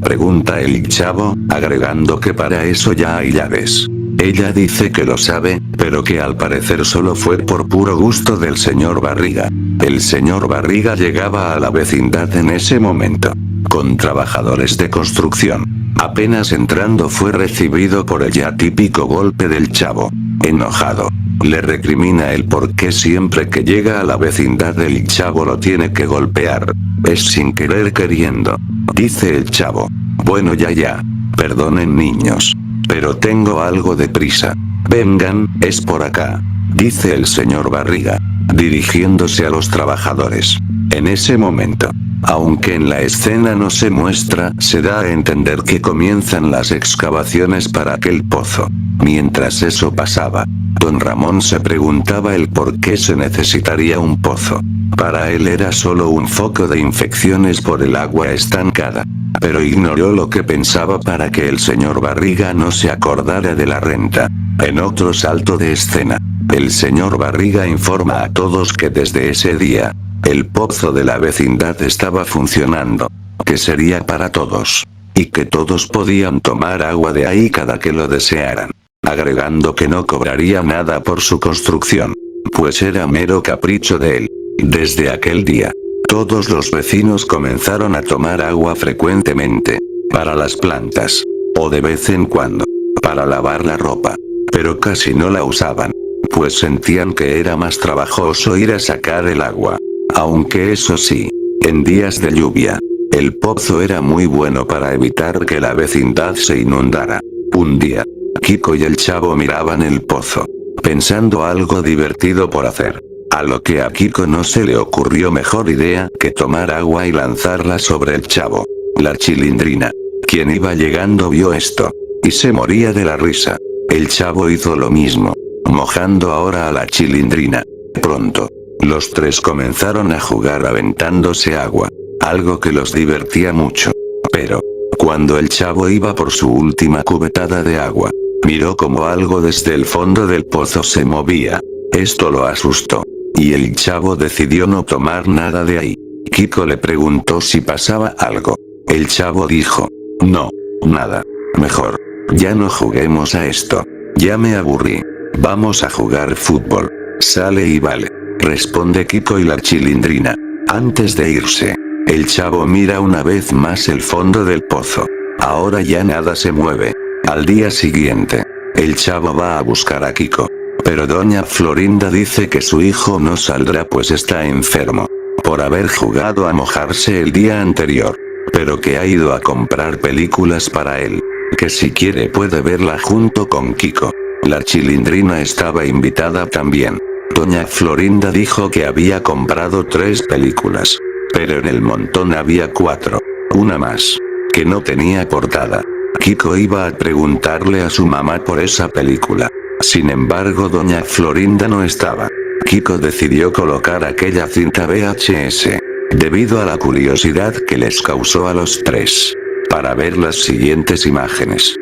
pregunta el chavo, agregando que para eso ya hay llaves. Ella dice que lo sabe, pero que al parecer solo fue por puro gusto del señor Barriga. El señor Barriga llegaba a la vecindad en ese momento, con trabajadores de construcción. Apenas entrando fue recibido por el ya típico golpe del chavo. Enojado, le recrimina el por qué siempre que llega a la vecindad el chavo lo tiene que golpear. Es sin querer queriendo, dice el chavo. Bueno, ya. Perdonen, niños, pero tengo algo de prisa. Vengan, es por acá, dice el señor Barriga, dirigiéndose a los trabajadores. En ese momento, aunque en la escena no se muestra, se da a entender que comienzan las excavaciones para aquel pozo. Mientras eso pasaba, don Ramón se preguntaba el por qué se necesitaría un pozo. Para él era solo un foco de infecciones por el agua estancada. Pero ignoró lo que pensaba para que el señor Barriga no se acordara de la renta. En otro salto de escena, el señor Barriga informa a todos que desde ese día, el pozo de la vecindad estaba funcionando, que sería para todos, y que todos podían tomar agua de ahí cada que lo desearan, agregando que no cobraría nada por su construcción, pues era mero capricho de él. Desde aquel día, todos los vecinos comenzaron a tomar agua frecuentemente, para las plantas, o de vez en cuando, para lavar la ropa, pero casi no la usaban, pues sentían que era más trabajoso ir a sacar el agua. Aunque eso sí, en días de lluvia, el pozo era muy bueno para evitar que la vecindad se inundara. Un día, Kiko y el chavo miraban el pozo, pensando algo divertido por hacer. A lo que a Kiko no se le ocurrió mejor idea que tomar agua y lanzarla sobre el chavo. La Chilindrina, quien iba llegando, vio esto, y se moría de la risa. El chavo hizo lo mismo, mojando ahora a la Chilindrina. Pronto, los tres comenzaron a jugar aventándose agua, algo que los divertía mucho. Pero, cuando el chavo iba por su última cubetada de agua, miró como algo desde el fondo del pozo se movía. Esto lo asustó, y el chavo decidió no tomar nada de ahí. Kiko le preguntó si pasaba algo. El chavo dijo: no, nada. Mejor, ya no juguemos a esto. Ya me aburrí. Vamos a jugar fútbol. Sale y vale, responde Kiko y la Chilindrina. Antes de irse, el chavo mira una vez más el fondo del pozo. Ahora ya nada se mueve. Al día siguiente, el chavo va a buscar a Kiko, pero doña Florinda dice que su hijo no saldrá pues está enfermo, por haber jugado a mojarse el día anterior. pero que ha ido a comprar películas para él. Que si quiere puede verla junto con Kiko. La Chilindrina estaba invitada también. Doña Florinda dijo que había comprado 3 películas. Pero en el montón había 4. Una más. Que no tenía portada. Kiko iba a preguntarle a su mamá por esa película. Sin embargo, Doña Florinda no estaba. Kiko decidió colocar aquella cinta VHS, debido a la curiosidad que les causó a los 3, para ver las siguientes imágenes.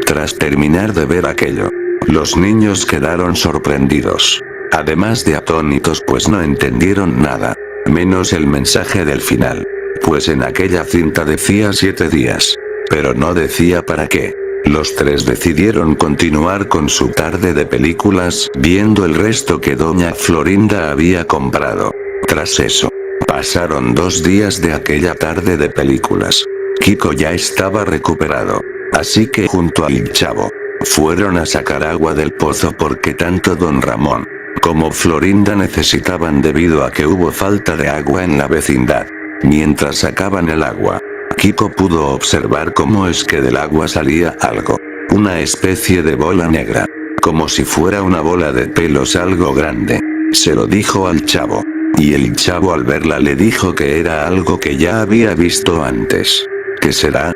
Tras terminar de ver aquello, los niños quedaron sorprendidos. Además de atónitos, pues no entendieron nada, menos el mensaje del final. Pues en aquella cinta decía 7 días, pero no decía para qué. Los 3 decidieron continuar con su tarde de películas, viendo el resto que Doña Florinda había comprado. Tras eso, pasaron 2 días de aquella tarde de películas. Kiko ya estaba recuperado. Así que junto al Chavo, fueron a sacar agua del pozo porque tanto Don Ramón como Florinda necesitaban debido a que hubo falta de agua en la vecindad. Mientras sacaban el agua, Kiko pudo observar cómo es que del agua salía algo. Una especie de bola negra. Como si fuera una bola de pelos algo grande. Se lo dijo al Chavo. Y el Chavo al verla le dijo que era algo que ya había visto antes. ¿Qué será?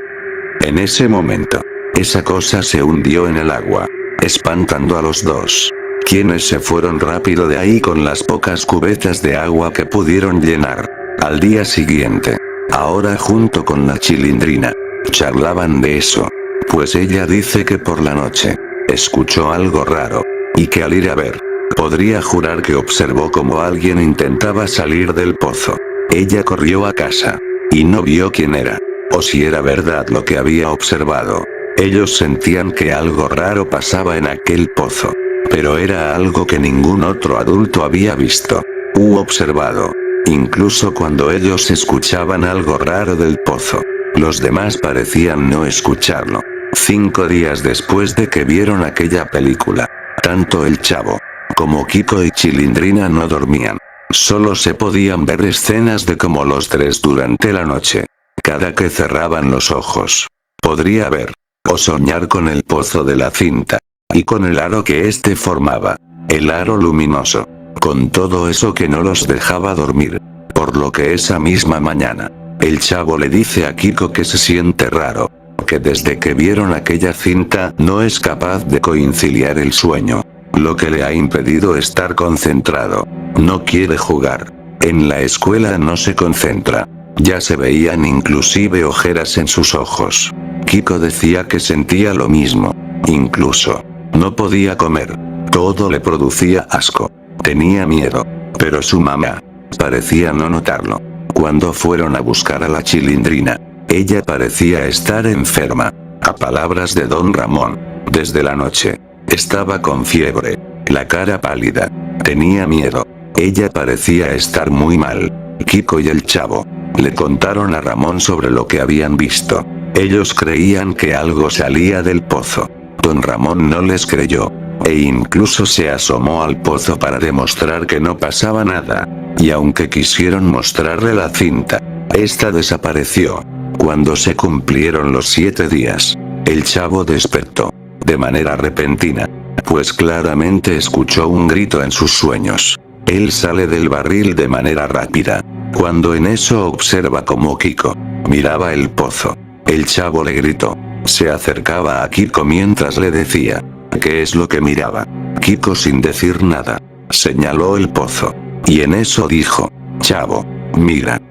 En ese momento, esa cosa se hundió en el agua, espantando a los 2, quienes se fueron rápido de ahí con las pocas cubetas de agua que pudieron llenar. Al día siguiente, ahora junto con la Chilindrina, charlaban de eso, pues ella dice que por la noche, escuchó algo raro, y que al ir a ver, podría jurar que observó como alguien intentaba salir del pozo. Ella corrió a casa, y no vio quién era. O si era verdad lo que había observado. Ellos sentían que algo raro pasaba en aquel pozo. Pero era algo que ningún otro adulto había visto u observado. Incluso cuando ellos escuchaban algo raro del pozo, los demás parecían no escucharlo. 5 días después de que vieron aquella película, tanto el Chavo como Kiko y Chilindrina no dormían. Solo se podían ver escenas de cómo los 3 durante la noche, cada que cerraban los ojos, podría ver, o soñar con el pozo de la cinta, y con el aro que éste formaba, el aro luminoso, con todo eso que no los dejaba dormir, por lo que esa misma mañana, el Chavo le dice a Kiko que se siente raro, que desde que vieron aquella cinta no es capaz de conciliar el sueño, lo que le ha impedido estar concentrado, no quiere jugar, en la escuela no se concentra. Ya se veían inclusive ojeras en sus ojos. Kiko decía que sentía lo mismo. Incluso, no podía comer. Todo le producía asco. Tenía miedo. Pero su mamá parecía no notarlo. Cuando fueron a buscar a la Chilindrina, ella parecía estar enferma. A palabras de Don Ramón, desde la noche, estaba con fiebre, la cara pálida. Tenía miedo. Ella parecía estar muy mal. Kiko y el Chavo le contaron a Ramón sobre lo que habían visto. Ellos creían que algo salía del pozo. Don Ramón no les creyó, e incluso se asomó al pozo para demostrar que no pasaba nada. Y aunque quisieron mostrarle la cinta, esta desapareció. Cuando se cumplieron los 7 días, el Chavo despertó, de manera repentina, pues claramente escuchó un grito en sus sueños. Él sale del barril de manera rápida. Cuando en eso observa como Kiko miraba el pozo, el Chavo le gritó. Se acercaba a Kiko mientras le decía, ¿qué es lo que miraba? Kiko sin decir nada, señaló el pozo. Y en eso dijo, Chavo, mira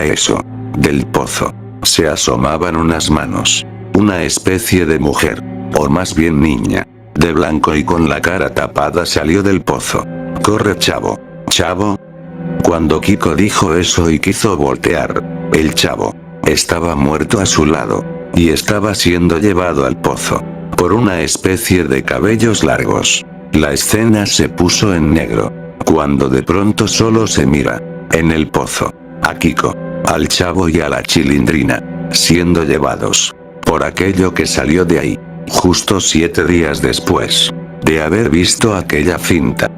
eso. Del pozo se asomaban unas manos. Una especie de mujer, o más bien niña. de blanco y con la cara tapada salió del pozo. Corre, chavo. Chavo. Cuando Kiko dijo eso y quiso voltear, el chavo estaba muerto a su lado, y estaba siendo llevado al pozo por una especie de cabellos largos. La escena se puso en negro, cuando de pronto solo se mira, en el pozo, a Kiko, al chavo y a la Chilindrina, siendo llevados por aquello que salió de ahí, justo 7 días después de haber visto aquella finta.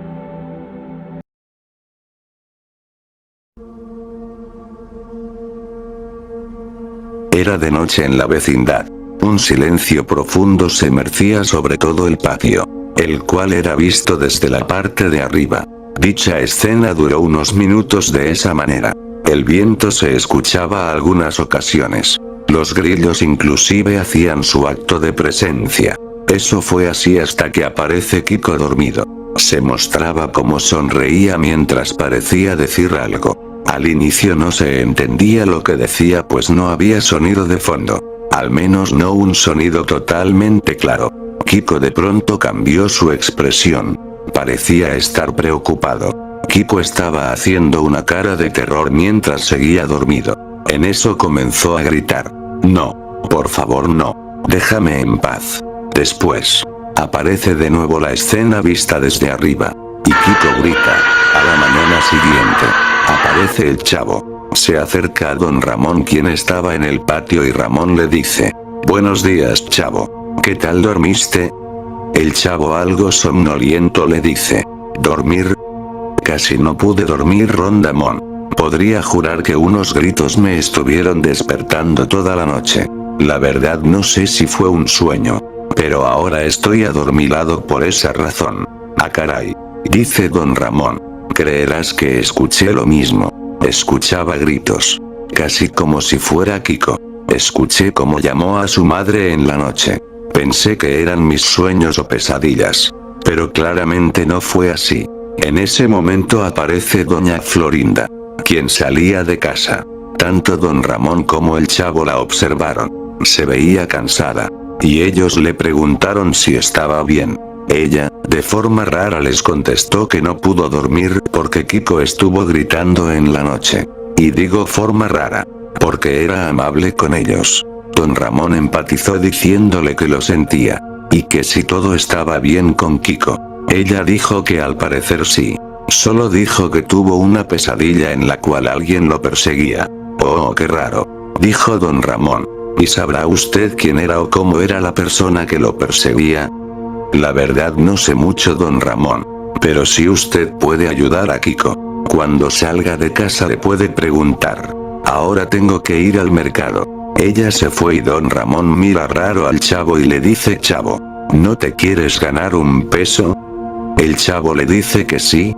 Era de noche en la vecindad. Un silencio profundo se emergía sobre todo el patio, el cual era visto desde la parte de arriba. Dicha escena duró unos minutos de esa manera. El viento se escuchaba a algunas ocasiones. Los grillos inclusive hacían su acto de presencia. Eso fue así hasta que aparece Kiko dormido. Se mostraba como sonreía mientras parecía decir algo. Al inicio no se entendía lo que decía pues no había sonido de fondo. Al menos no un sonido totalmente claro. Kiko de pronto cambió su expresión. Parecía estar preocupado. Kiko estaba haciendo una cara de terror mientras seguía dormido. En eso comenzó a gritar. No, por favor no. Déjame en paz. Después, aparece de nuevo la escena vista desde arriba. Y Kiko grita. A la mañana siguiente, aparece el chavo. Se acerca a don Ramón quien estaba en el patio y Ramón le dice. Buenos días, chavo. ¿Qué tal dormiste? El chavo algo somnoliento le dice. ¿Dormir? Casi no pude dormir, Rondamón. Podría jurar que unos gritos me estuvieron despertando toda la noche. La verdad no sé si fue un sueño, pero ahora estoy adormilado por esa razón. Ah, caray, dice don Ramón. Creerás que escuché lo mismo. Escuchaba gritos, casi como si fuera Kiko. Escuché cómo llamó a su madre en la noche. Pensé que eran mis sueños o pesadillas, pero claramente no fue así. En ese momento aparece doña Florinda, quien salía de casa. Tanto don Ramón como el chavo la observaron. Se veía cansada, y ellos le preguntaron si estaba bien. Ella, de forma rara les contestó que no pudo dormir porque Kiko estuvo gritando en la noche. Y digo forma rara, porque era amable con ellos. Don Ramón empatizó diciéndole que lo sentía, y que si todo estaba bien con Kiko. Ella dijo que al parecer sí. Solo dijo que tuvo una pesadilla en la cual alguien lo perseguía. Oh, qué raro, dijo don Ramón. ¿Y sabrá usted quién era o cómo era la persona que lo perseguía? La verdad no sé mucho, don Ramón. Pero si usted puede ayudar a Kiko, cuando salga de casa le puede preguntar. Ahora tengo que ir al mercado. Ella se fue y don Ramón mira raro al chavo y le dice: chavo, ¿no te quieres ganar un peso? El chavo le dice que sí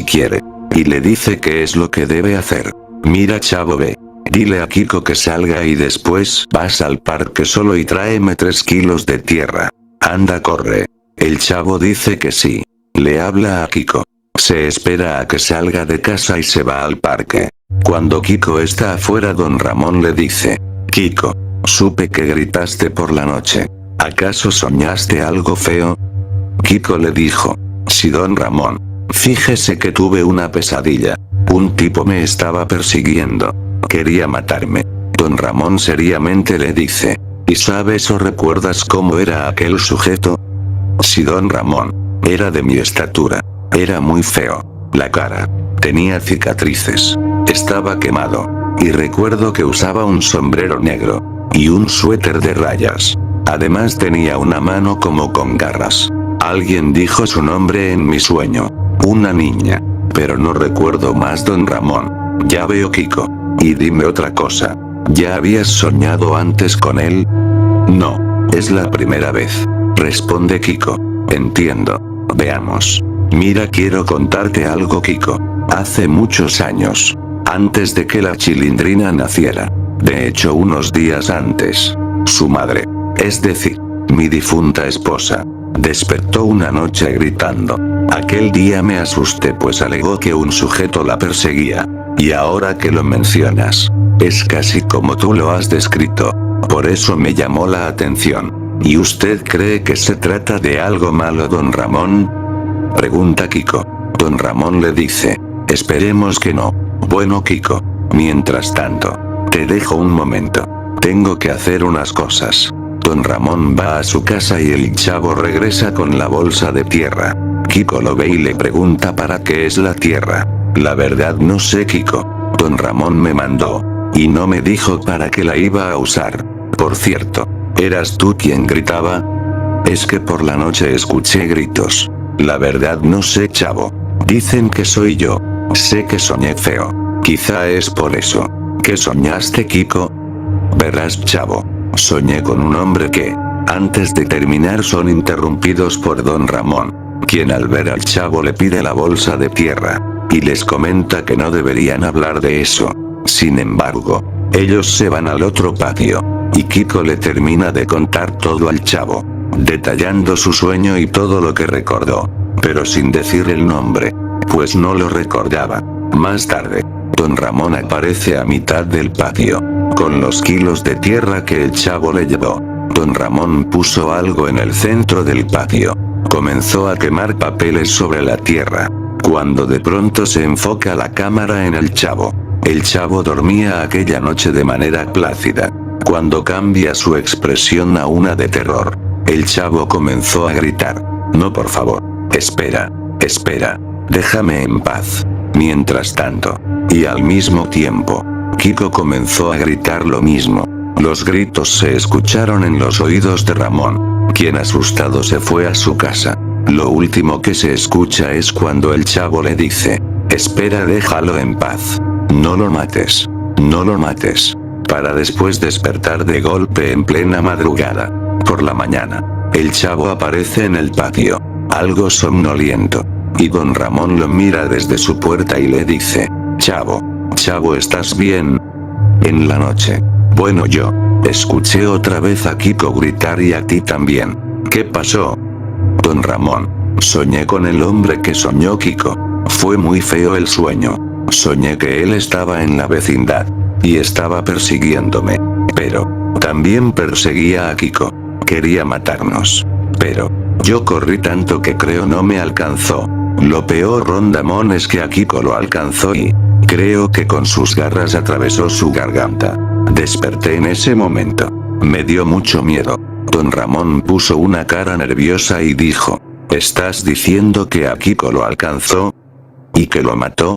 quiere. Y le dice qué es lo que debe hacer. Mira, chavo, ve. Dile a Kiko que salga y después vas al parque solo y tráeme 3 kilos de tierra. Anda, corre. El chavo dice que sí. Le habla a Kiko. Se espera a que salga de casa y se va al parque. Cuando Kiko está afuera, don Ramón le dice: Kiko, supe que gritaste por la noche. ¿Acaso soñaste algo feo? Kiko le dijo: sí, don Ramón. Fíjese que tuve una pesadilla. Un tipo me estaba persiguiendo. Quería matarme. Don Ramón seriamente le dice: ¿y sabes o recuerdas cómo era aquel sujeto? Sí, don Ramón. Era de mi estatura. Era muy feo. La cara. Tenía cicatrices. Estaba quemado. Y recuerdo que usaba un sombrero negro. Y un suéter de rayas. Además tenía una mano como con garras. Alguien dijo su nombre en mi sueño. Una niña. Pero no recuerdo más, don Ramón. Ya veo, Kiko. Y dime otra cosa. ¿Ya habías soñado antes con él? No. Es la primera vez. Responde Kiko. Entiendo. Veamos. Mira, quiero contarte algo, Kiko. Hace muchos años. Antes de que la Chilindrina naciera. De hecho, unos días antes. Su madre. Es decir, mi difunta esposa. Despertó una noche gritando. Aquel día me asusté pues alegó que un sujeto la perseguía. Y ahora que lo mencionas, es casi como tú lo has descrito. Por eso me llamó la atención. ¿Y usted cree que se trata de algo malo, don Ramón? Pregunta Kiko. Don Ramón le dice, esperemos que no. Bueno, Kiko, mientras tanto, te dejo un momento. Tengo que hacer unas cosas. Don Ramón va a su casa y el chavo regresa con la bolsa de tierra. Kiko lo ve y le pregunta para qué es la tierra. La verdad no sé, Kiko. Don Ramón me mandó. Y no me dijo para qué la iba a usar. Por cierto, ¿eras tú quien gritaba? Es que por la noche escuché gritos. La verdad no sé, chavo. Dicen que soy yo. Sé que soñé feo. Quizá es por eso. ¿Qué soñaste, Kiko? Verás, chavo. Soñé con un hombre que, antes de terminar, son interrumpidos por don Ramón, quien al ver al chavo le pide la bolsa de tierra, y les comenta que no deberían hablar de eso. Sin embargo, ellos se van al otro patio, y Kiko le termina de contar todo al chavo, detallando su sueño y todo lo que recordó, pero sin decir el nombre, pues no lo recordaba. Más tarde, don Ramón aparece a mitad del patio, con los kilos de tierra que el chavo le llevó. Don Ramón puso algo en el centro del patio. Comenzó a quemar papeles sobre la tierra, cuando de pronto se enfoca la cámara en el chavo. El chavo dormía aquella noche de manera plácida, cuando cambia su expresión a una de terror. El chavo comenzó a gritar, no, por favor, espera, déjame en paz. Mientras tanto, y al mismo tiempo, Kiko comenzó a gritar lo mismo. Los gritos se escucharon en los oídos de Ramón, quien asustado se fue a su casa. Lo último que se escucha es cuando el chavo le dice, espera, déjalo en paz. No lo mates. No lo mates. Para después despertar de golpe en plena madrugada. Por la mañana, el chavo aparece en el patio, algo somnoliento. Y don Ramón lo mira desde su puerta y le dice, chavo, ¿estás bien? En la noche, bueno, yo escuché otra vez a Kiko gritar y a ti también. ¿Qué pasó? Don Ramón, soñé con el hombre que soñó Kiko. Fue muy feo el sueño. Soñé que él estaba en la vecindad, y estaba persiguiéndome. Pero, también perseguía a Kiko. Quería matarnos. Pero, yo corrí tanto que creo no me alcanzó. Lo peor, Rondamón, es que a Kiko lo alcanzó y, creo que con sus garras atravesó su garganta. Desperté en ese momento. Me dio mucho miedo. Don Ramón puso una cara nerviosa y dijo, ¿estás diciendo que a Kiko lo alcanzó? ¿Y que lo mató?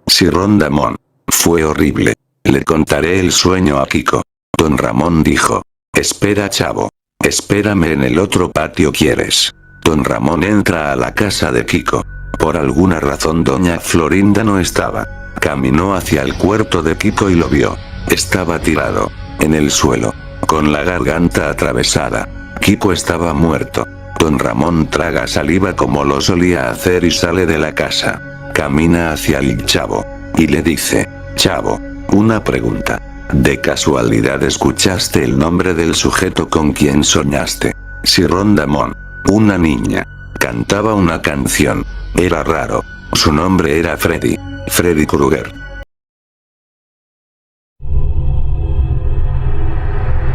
Sí, Rondamón. Fue horrible. Le contaré el sueño a Kiko. Don Ramón dijo, espera, chavo. Espérame en el otro patio, ¿quieres? Don Ramón entra a la casa de Kiko. Por alguna razón doña Florinda no estaba. Caminó hacia el cuarto de Kiko y lo vio. Estaba tirado, en el suelo, con la garganta atravesada. Kiko estaba muerto. Don Ramón traga saliva como lo solía hacer y sale de la casa. Camina hacia el chavo, y le dice, chavo, una pregunta. ¿De casualidad escuchaste el nombre del sujeto con quien soñaste? Sí, Rondamón. Una niña. Cantaba una canción. Era raro. Su nombre era Freddy Krueger.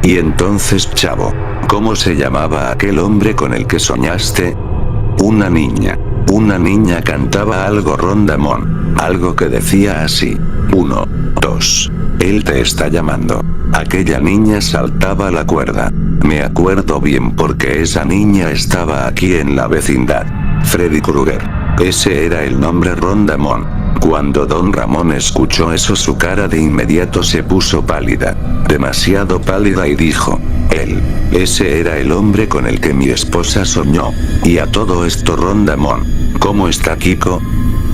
Y entonces, chavo, ¿cómo se llamaba aquel hombre con el que soñaste? Una niña. Una niña cantaba algo, Rondamón. Algo que decía así. 1, 2. Él te está llamando. Aquella niña saltaba la cuerda. Me acuerdo bien porque esa niña estaba aquí en la vecindad. Freddy Krueger. Ese era el nombre, Rondamón. Cuando don Ramón escuchó eso, su cara de inmediato se puso pálida. Demasiado pálida, y dijo, ese era el hombre con el que mi esposa soñó. Y a todo esto, Rondamón, ¿cómo está Kiko?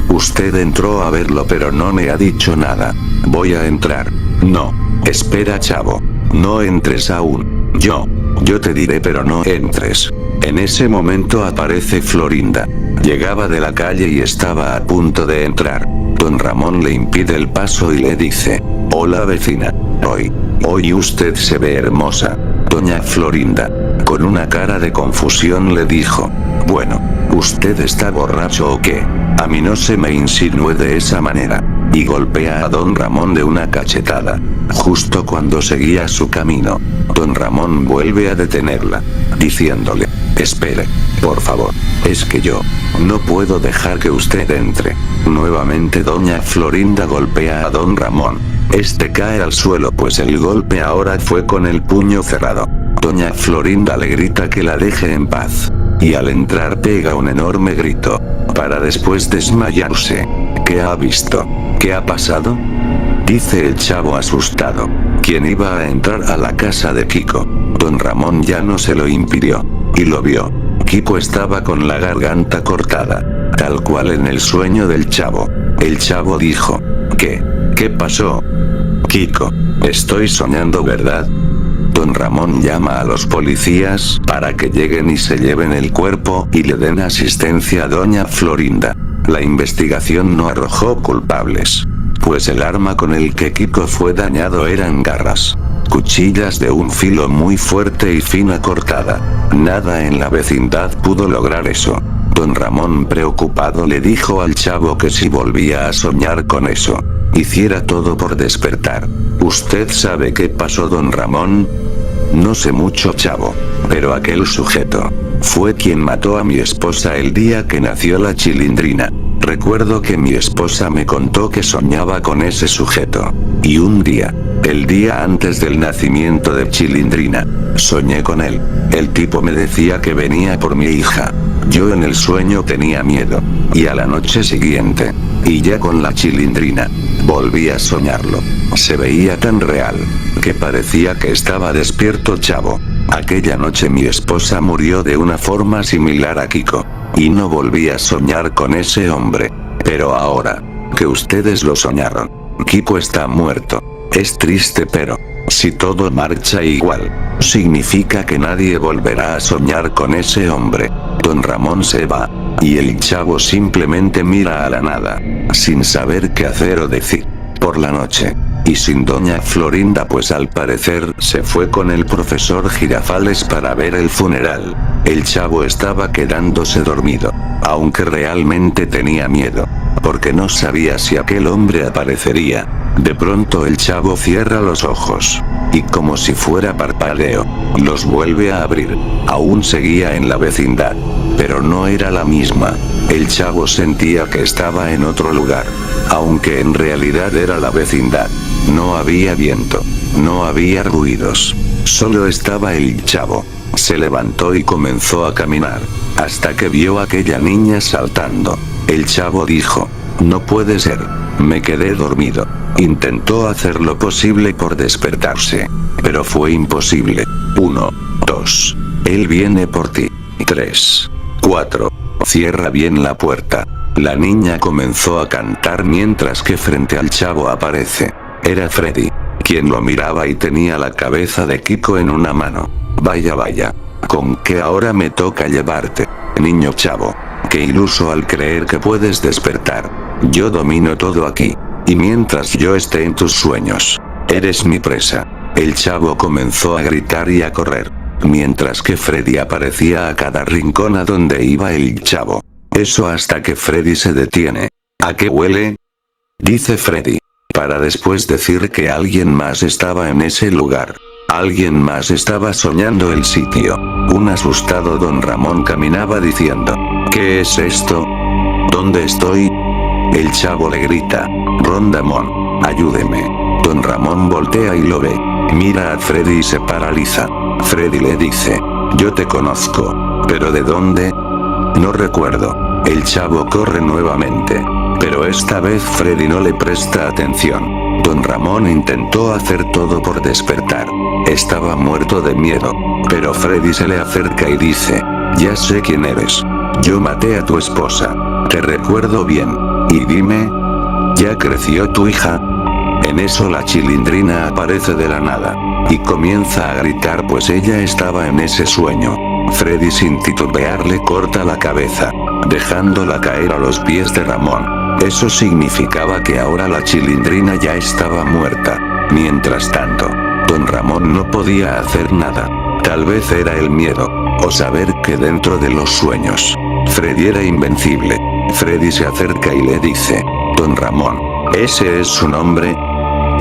Usted entró a verlo pero no me ha dicho nada. Voy a entrar. No. Espera, chavo. No entres aún. Yo te diré, pero no entres. En ese momento aparece Florinda. Llegaba de la calle y estaba a punto de entrar. Don Ramón le impide el paso y le dice, hola, vecina. Hoy usted se ve hermosa. Doña Florinda, con una cara de confusión, le dijo, bueno, ¿usted está borracho o qué? A mí no se me insinúe de esa manera. y golpea a don Ramón de una cachetada. Justo cuando seguía su camino, don Ramón vuelve a detenerla, diciéndole: espere, por favor, es que yo no puedo dejar que usted entre. Nuevamente doña Florinda golpea a don Ramón. Este cae al suelo pues el golpe ahora fue con el puño cerrado. Doña Florinda le grita que la deje en paz, y al entrar pega un enorme grito, para después desmayarse. ¿Qué ha visto? ¿Qué ha pasado?, dice el chavo asustado, quien iba a entrar a la casa de Kiko. Don Ramón ya no se lo impidió, y lo vio. Kiko estaba con la garganta cortada, tal cual en el sueño del chavo. El chavo dijo: ¿Qué pasó? Kiko, estoy soñando, ¿verdad? Don Ramón llama a los policías para que lleguen y se lleven el cuerpo y le den asistencia a doña Florinda. La investigación no arrojó culpables, pues el arma con el que Kiko fue dañado eran garras, cuchillas de un filo muy fuerte y fina cortada. Nada en la vecindad pudo lograr eso. Don Ramón preocupado le dijo al chavo que si volvía a soñar con eso, hiciera todo por despertar. ¿Usted sabe qué pasó, don Ramón? No sé mucho, chavo, pero aquel sujeto fue quien mató a mi esposa el día que nació la Chilindrina. Recuerdo que mi esposa me contó que soñaba con ese sujeto, y un día, el día antes del nacimiento de Chilindrina, soñé con él. El tipo me decía que venía por mi hija. Yo en el sueño tenía miedo, y a la noche siguiente, y ya con la Chilindrina, volví a soñarlo. Se veía tan real, que parecía que estaba despierto, chavo. Aquella noche mi esposa murió de una forma similar a Kiko, y no volví a soñar con ese hombre. Pero ahora que ustedes lo soñaron, Kiko está muerto. Es triste, pero si todo marcha igual, significa que nadie volverá a soñar con ese hombre. Don Ramón se va, y el chavo simplemente mira a la nada, sin saber qué hacer o decir. Por la noche, y sin doña Florinda pues al parecer se fue con el profesor Girafales para ver el funeral. El chavo estaba quedándose dormido, aunque realmente tenía miedo, porque no sabía si aquel hombre aparecería. De pronto el chavo cierra los ojos, y como si fuera parpadeo, los vuelve a abrir. Aún seguía en la vecindad, pero no era la misma. El chavo sentía que estaba en otro lugar, aunque en realidad era la vecindad. No había viento, no había ruidos, solo estaba el chavo. Se levantó y comenzó a caminar, hasta que vio a aquella niña saltando. El chavo dijo: no puede ser, me quedé dormido. Intentó hacer lo posible por despertarse, pero fue imposible. 1, 2, él viene por ti. 3, 4, cierra bien la puerta. La niña comenzó a cantar mientras que frente al chavo aparece. Era Freddy, quien lo miraba y tenía la cabeza de Kiko en una mano. Vaya, ¿con qué ahora me toca llevarte, niño chavo? Qué iluso al creer que puedes despertar. Yo domino todo aquí, y mientras yo esté en tus sueños, eres mi presa. El chavo comenzó a gritar y a correr, mientras que Freddy aparecía a cada rincón a donde iba el chavo. Eso hasta que Freddy se detiene. ¿A qué huele?, dice Freddy, para después decir que alguien más estaba en ese lugar. Alguien más estaba soñando el sitio. Un asustado don Ramón caminaba diciendo: ¿qué es esto? ¿Dónde estoy? El chavo le grita: Rondamón, ayúdeme. Don Ramón voltea y lo ve. Mira a Freddy y se paraliza. Freddy le dice: yo te conozco. ¿Pero de dónde? No recuerdo. El chavo corre nuevamente, pero esta vez Freddy no le presta atención. Don Ramón intentó hacer todo por despertar. Estaba muerto de miedo, pero Freddy se le acerca y dice: ya sé quién eres. Yo maté a tu esposa. Te recuerdo bien. Y dime, ¿ya creció tu hija? En eso la Chilindrina aparece de la nada, y comienza a gritar pues ella estaba en ese sueño. Freddy sin titubear le corta la cabeza, dejándola caer a los pies de Ramón. Eso significaba que ahora la Chilindrina ya estaba muerta. Mientras tanto, don Ramón no podía hacer nada. Tal vez era el miedo, o saber que dentro de los sueños, Freddy era invencible. Freddy se acerca y le dice: don Ramón, ¿Ese es su nombre?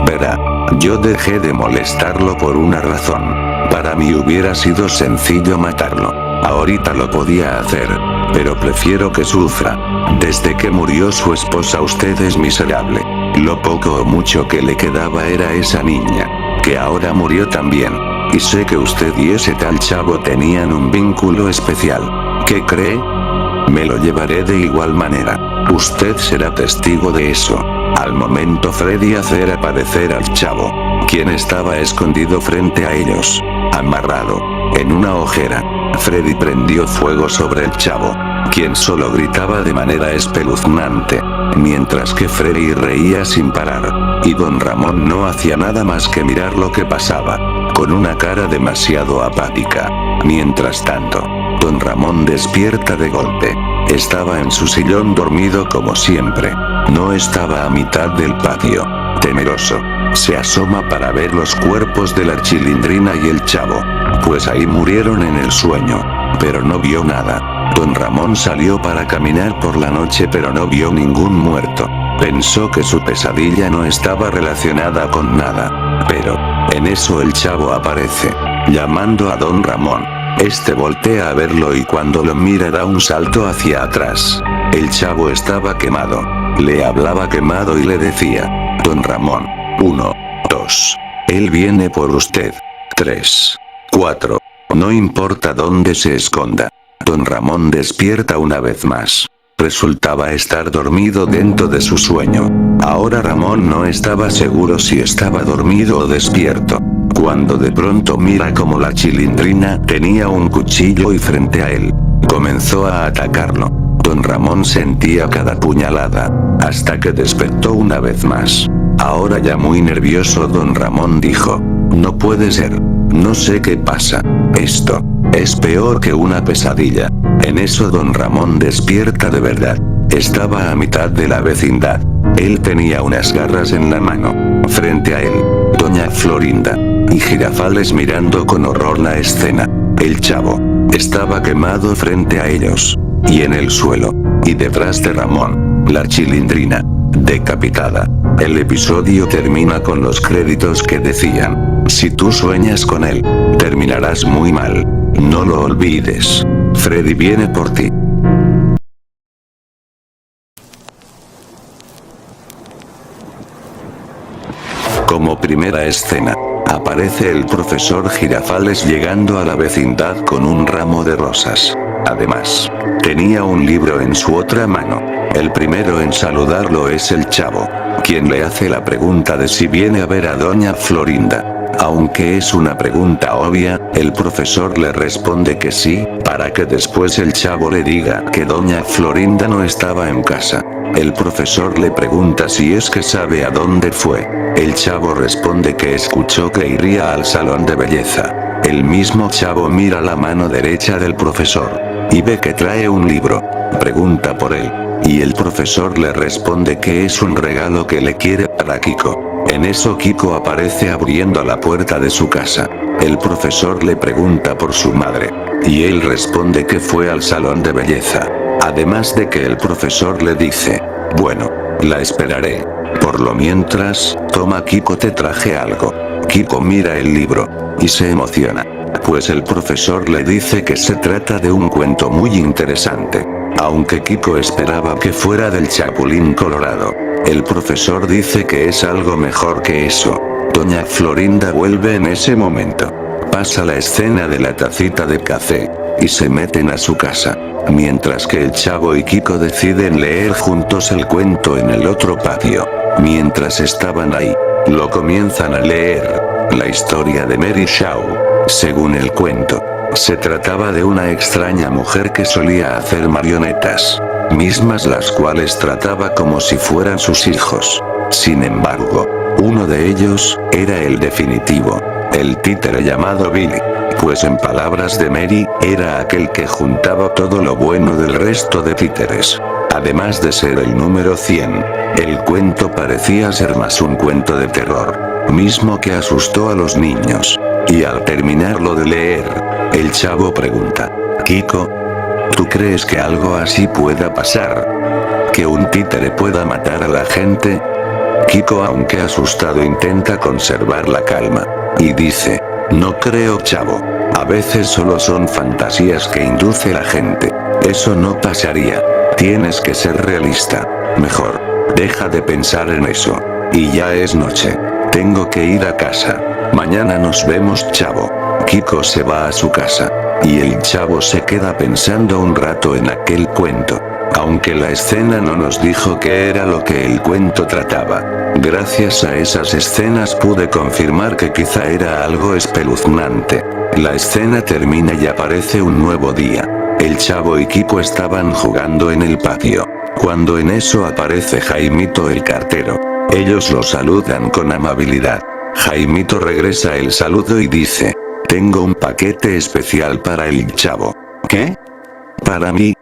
Verá, yo dejé de molestarlo por una razón. Para mí hubiera sido sencillo matarlo. Ahorita lo podía hacer. Pero prefiero que sufra. Desde que murió su esposa usted es miserable. Lo poco o mucho que le quedaba era esa niña. Que ahora murió también. Y sé que usted y ese tal chavo tenían un vínculo especial. ¿Qué cree? Me lo llevaré de igual manera. Usted será testigo de eso. Al momento Freddy hacer aparecer al chavo, quien estaba escondido frente a ellos, amarrado, en una ojera. Freddy prendió fuego sobre el chavo, quien solo gritaba de manera espeluznante, mientras que Freddy reía sin parar, y don Ramón no hacía nada más que mirar lo que pasaba, con una cara demasiado apática. Mientras tanto, don Ramón despierta de golpe. Estaba en su sillón dormido como siempre. No estaba a mitad del patio. Temeroso, se asoma para ver los cuerpos de la Chilindrina y el chavo, pues ahí murieron en el sueño. Pero no vio nada. Don Ramón salió para caminar por la noche pero no vio ningún muerto. Pensó que su pesadilla no estaba relacionada con nada. Pero, en eso el chavo aparece, llamando a don Ramón. Este voltea a verlo y cuando lo mira da un salto hacia atrás. El chavo estaba quemado. Le hablaba quemado y le decía: Don Ramón, 1, 2. Él viene por usted. 3, 4. No importa dónde se esconda. Don Ramón despierta una vez más. Resultaba estar dormido dentro de su sueño. Ahora Ramón no estaba seguro si estaba dormido o despierto. Cuando de pronto mira como la Chilindrina tenía un cuchillo y frente a él comenzó a atacarlo. Don Ramón sentía cada puñalada, hasta que despertó una vez más. Ahora ya muy nervioso don Ramón dijo: no puede ser, no sé qué pasa. Esto es peor que una pesadilla. En eso don Ramón despierta de verdad. Estaba a mitad de la vecindad. Él tenía unas garras en la mano. Frente a él, doña Florinda y Girafales mirando con horror la escena. El chavo estaba quemado frente a ellos, y en el suelo, y detrás de Ramón, la Chilindrina, decapitada. El episodio termina con los créditos que decían: si tú sueñas con él, terminarás muy mal. No lo olvides. Freddy viene por ti. Como primera escena, aparece el profesor Girafales llegando a la vecindad con un ramo de rosas. Además, tenía un libro en su otra mano. El primero en saludarlo es el chavo, quien le hace la pregunta de si viene a ver a doña Florinda. Aunque es una pregunta obvia, el profesor le responde que sí, para que después el chavo le diga que doña Florinda no estaba en casa. El profesor le pregunta si es que sabe a dónde fue. El chavo responde que escuchó que iría al salón de belleza. El mismo chavo mira la mano derecha del profesor y ve que trae un libro. Pregunta por él, y el profesor le responde que es un regalo que le quiere para Kiko. En eso Kiko aparece abriendo la puerta de su casa. El profesor le pregunta por su madre, y él responde que fue al salón de belleza. Además de que el profesor le dice: bueno, la esperaré. Por lo mientras, toma Kiko, te traje algo. Kiko mira el libro y se emociona, pues el profesor le dice que se trata de un cuento muy interesante. Aunque Kiko esperaba que fuera del Chapulín Colorado, el profesor dice que es algo mejor que eso. Doña Florinda vuelve en ese momento. Pasa la escena de la tacita de café, y se meten a su casa, mientras que el chavo y Kiko deciden leer juntos el cuento en el otro patio. Mientras estaban ahí, lo comienzan a leer. La historia de Mary Shaw. Según el cuento, se trataba de una extraña mujer que solía hacer marionetas, mismas las cuales trataba como si fueran sus hijos. Sin embargo, uno de ellos era el definitivo, el títere llamado Billy, pues en palabras de Mary, era aquel que juntaba todo lo bueno del resto de títeres. Además de ser el número 100, el cuento parecía ser más un cuento de terror, mismo que asustó a los niños. Y al terminarlo de leer, el chavo pregunta: Kiko, ¿tú crees que algo así pueda pasar? ¿Que un títere pueda matar a la gente? Kiko, aunque asustado, intenta conservar la calma. Y dice, no creo, chavo. A veces solo son fantasías que induce la gente. Eso no pasaría. Tienes que ser realista. Mejor, deja de pensar en eso. Y ya es noche. Tengo que ir a casa. Mañana nos vemos, chavo. Kiko se va a su casa. Y el chavo se queda pensando un rato en aquel cuento. Aunque la escena no nos dijo qué era lo que el cuento trataba. Gracias a esas escenas pude confirmar que quizá era algo espeluznante. La escena termina y aparece un nuevo día. El chavo y Kiko estaban jugando en el patio. Cuando en eso aparece Jaimito el cartero. Ellos lo saludan con amabilidad. Jaimito regresa el saludo y dice, tengo un paquete especial para el chavo. ¿Qué? ¿Para mí?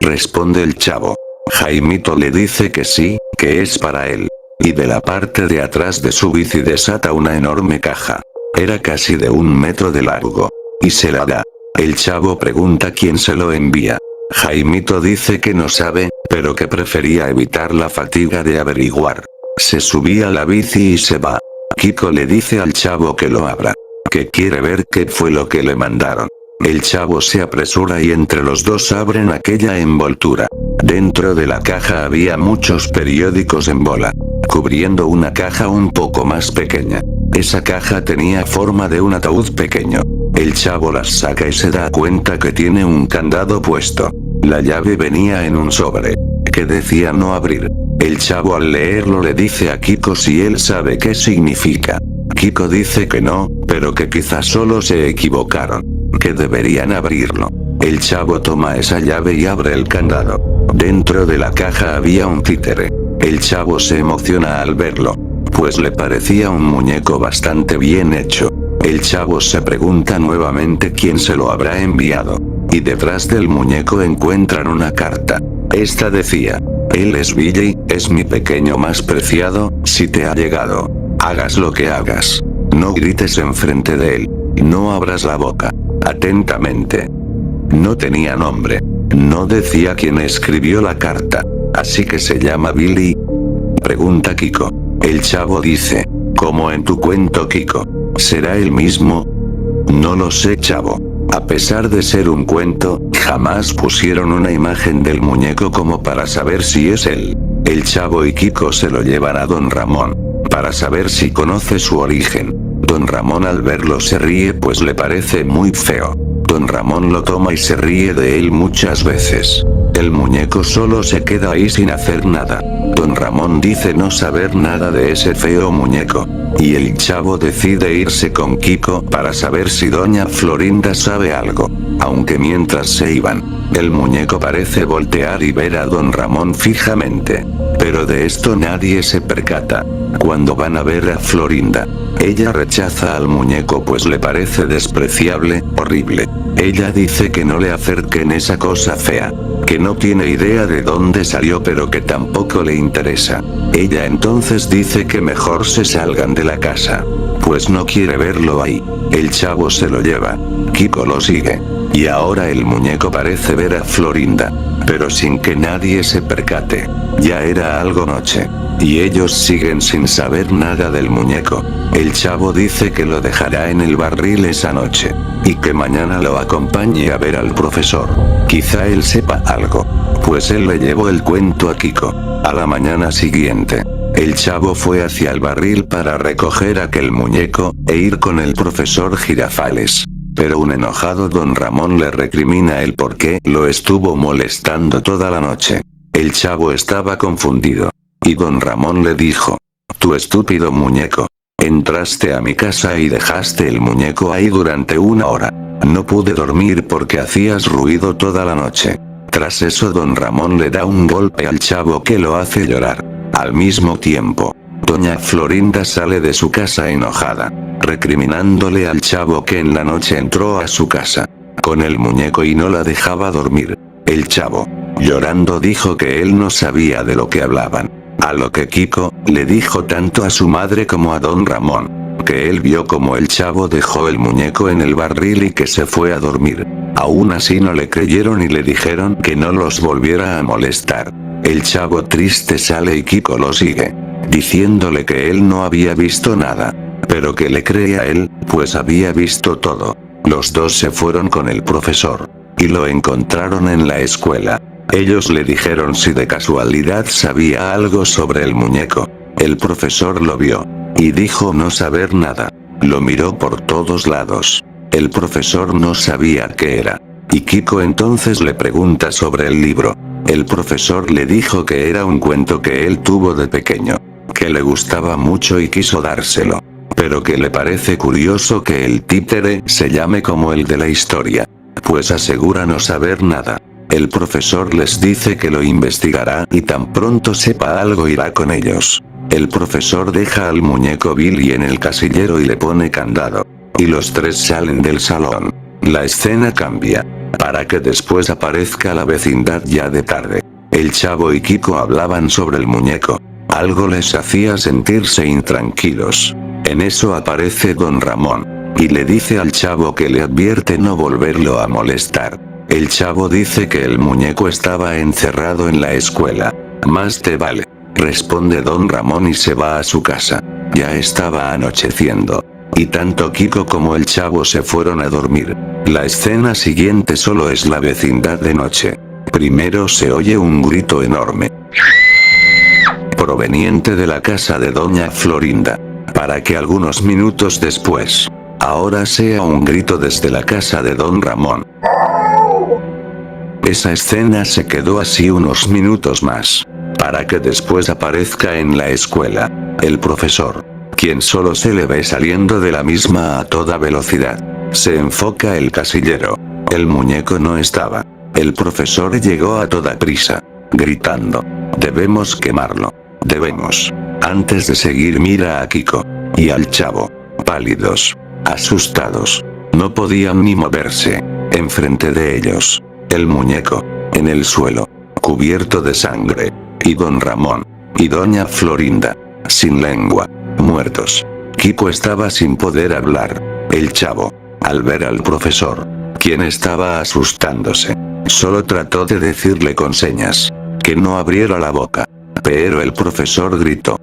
Responde el chavo. Jaimito le dice que sí, que es para él. Y de la parte de atrás de su bici desata una enorme caja. Era casi de 1 metro de largo. Y se la da. El chavo pregunta quién se lo envía. Jaimito dice que no sabe, pero que prefería evitar la fatiga de averiguar. Se subía a la bici y se va. Kiko le dice al chavo que lo abra. Que quiere ver qué fue lo que le mandaron. El chavo se apresura y entre los dos abren aquella envoltura. Dentro de la caja había muchos periódicos en bola, cubriendo una caja un poco más pequeña. Esa caja tenía forma de un ataúd pequeño. El chavo las saca y se da cuenta que tiene un candado puesto. La llave venía en un sobre, que decía no abrir. El chavo al leerlo le dice a Kiko si él sabe qué significa. Kiko dice que no, pero que quizás solo se equivocaron. Que deberían abrirlo. El chavo toma esa llave y abre el candado. Dentro de la caja había un títere. El chavo se emociona al verlo, pues le parecía un muñeco bastante bien hecho. El chavo se pregunta nuevamente quién se lo habrá enviado. Y detrás del muñeco encuentran una carta. Esta decía, él es Billy, es mi pequeño más preciado, si te ha llegado. Hagas lo que hagas. No grites enfrente de él. No abras la boca. Atentamente. No tenía nombre. No decía quién escribió la carta. Así que se llama Billy. Pregunta Kiko. El chavo dice, como en tu cuento, Kiko. ¿Será el mismo? No lo sé, chavo. A pesar de ser un cuento, jamás pusieron una imagen del muñeco como para saber si es él. El chavo y Kiko se lo llevan a don Ramón, para saber si conoce su origen. Don Ramón al verlo se ríe pues le parece muy feo. Don Ramón lo toma y se ríe de él muchas veces. El muñeco solo se queda ahí sin hacer nada. Don Ramón dice no saber nada de ese feo muñeco. Y el chavo decide irse con Kiko para saber si doña Florinda sabe algo. Aunque mientras se iban, el muñeco parece voltear y ver a don Ramón fijamente. Pero de esto nadie se percata. Cuando van a ver a Florinda, ella rechaza al muñeco pues le parece despreciable, horrible. Ella dice que no le acerquen esa cosa fea, que no tiene idea de dónde salió pero que tampoco le interesa. Ella entonces dice que mejor se salgan de la casa, pues no quiere verlo ahí. El chavo se lo lleva. Kiko lo sigue. Y ahora el muñeco parece ver a Florinda, pero sin que nadie se percate. Ya era algo noche. Y ellos siguen sin saber nada del muñeco. El chavo dice que lo dejará en el barril esa noche. Y que mañana lo acompañe a ver al profesor. Quizá él sepa algo. Pues él le llevó el cuento a Kiko. A la mañana siguiente, el chavo fue hacia el barril para recoger aquel muñeco, e ir con el profesor Girafales. Pero un enojado don Ramón le recrimina el por qué lo estuvo molestando toda la noche. El chavo estaba confundido. Y don Ramón le dijo, tú estúpido muñeco. Entraste a mi casa y dejaste el muñeco ahí durante 1 hora. No pude dormir porque hacías ruido toda la noche. Tras eso don Ramón le da un golpe al chavo que lo hace llorar. Al mismo tiempo, doña Florinda sale de su casa enojada, recriminándole al chavo que en la noche entró a su casa con el muñeco y no la dejaba dormir. El chavo, llorando, dijo que él no sabía de lo que hablaban. A lo que Kiko le dijo tanto a su madre como a don Ramón, que él vio como el chavo dejó el muñeco en el barril y que se fue a dormir. Aún así no le creyeron y le dijeron que no los volviera a molestar. El chavo triste sale y Kiko lo sigue. diciéndole que él no había visto nada. Pero que le cree a él, pues había visto todo. Los dos se fueron con el profesor. Y lo encontraron en la escuela. Ellos le dijeron si de casualidad sabía algo sobre el muñeco. El profesor lo vio. Y dijo no saber nada. Lo miró por todos lados. El profesor no sabía qué era. Y Kiko entonces le pregunta sobre el libro. El profesor le dijo que era un cuento que él tuvo de pequeño. Que le gustaba mucho y quiso dárselo. Pero que le parece curioso que el títere se llame como el de la historia. Pues asegura no saber nada. El profesor les dice que lo investigará y tan pronto sepa algo irá con ellos. El profesor deja al muñeco Billy en el casillero y le pone candado. Y los tres salen del salón. La escena cambia. Para que después aparezca la vecindad ya de tarde. El chavo y Kiko hablaban sobre el muñeco. Algo les hacía sentirse intranquilos. En eso aparece don Ramón. Y le dice al chavo que le advierte no volverlo a molestar. El chavo dice que el muñeco estaba encerrado en la escuela. Más te vale. Responde don Ramón y se va a su casa. Ya estaba anocheciendo. Y tanto Kiko como el chavo se fueron a dormir. La escena siguiente solo es la vecindad de noche. Primero se oye un grito enorme. Proveniente de la casa de doña Florinda. Para que algunos minutos después, ahora sea un grito desde la casa de don Ramón. Esa escena se quedó así unos minutos más. Para que después aparezca en la escuela, el profesor, quien solo se le ve saliendo de la misma a toda velocidad. Se enfoca el casillero. El muñeco no estaba. El profesor llegó a toda prisa, gritando: debemos quemarlo. Debemos. Antes de seguir mira a Kiko y al chavo, pálidos, asustados. No podían ni moverse. Enfrente de ellos, el muñeco, en el suelo, cubierto de sangre. Y don Ramón, y doña Florinda, sin lengua, muertos. Kiko estaba sin poder hablar. El chavo, al ver al profesor, quien estaba asustándose, solo trató de decirle con señas que no abriera la boca. Pero el profesor gritó.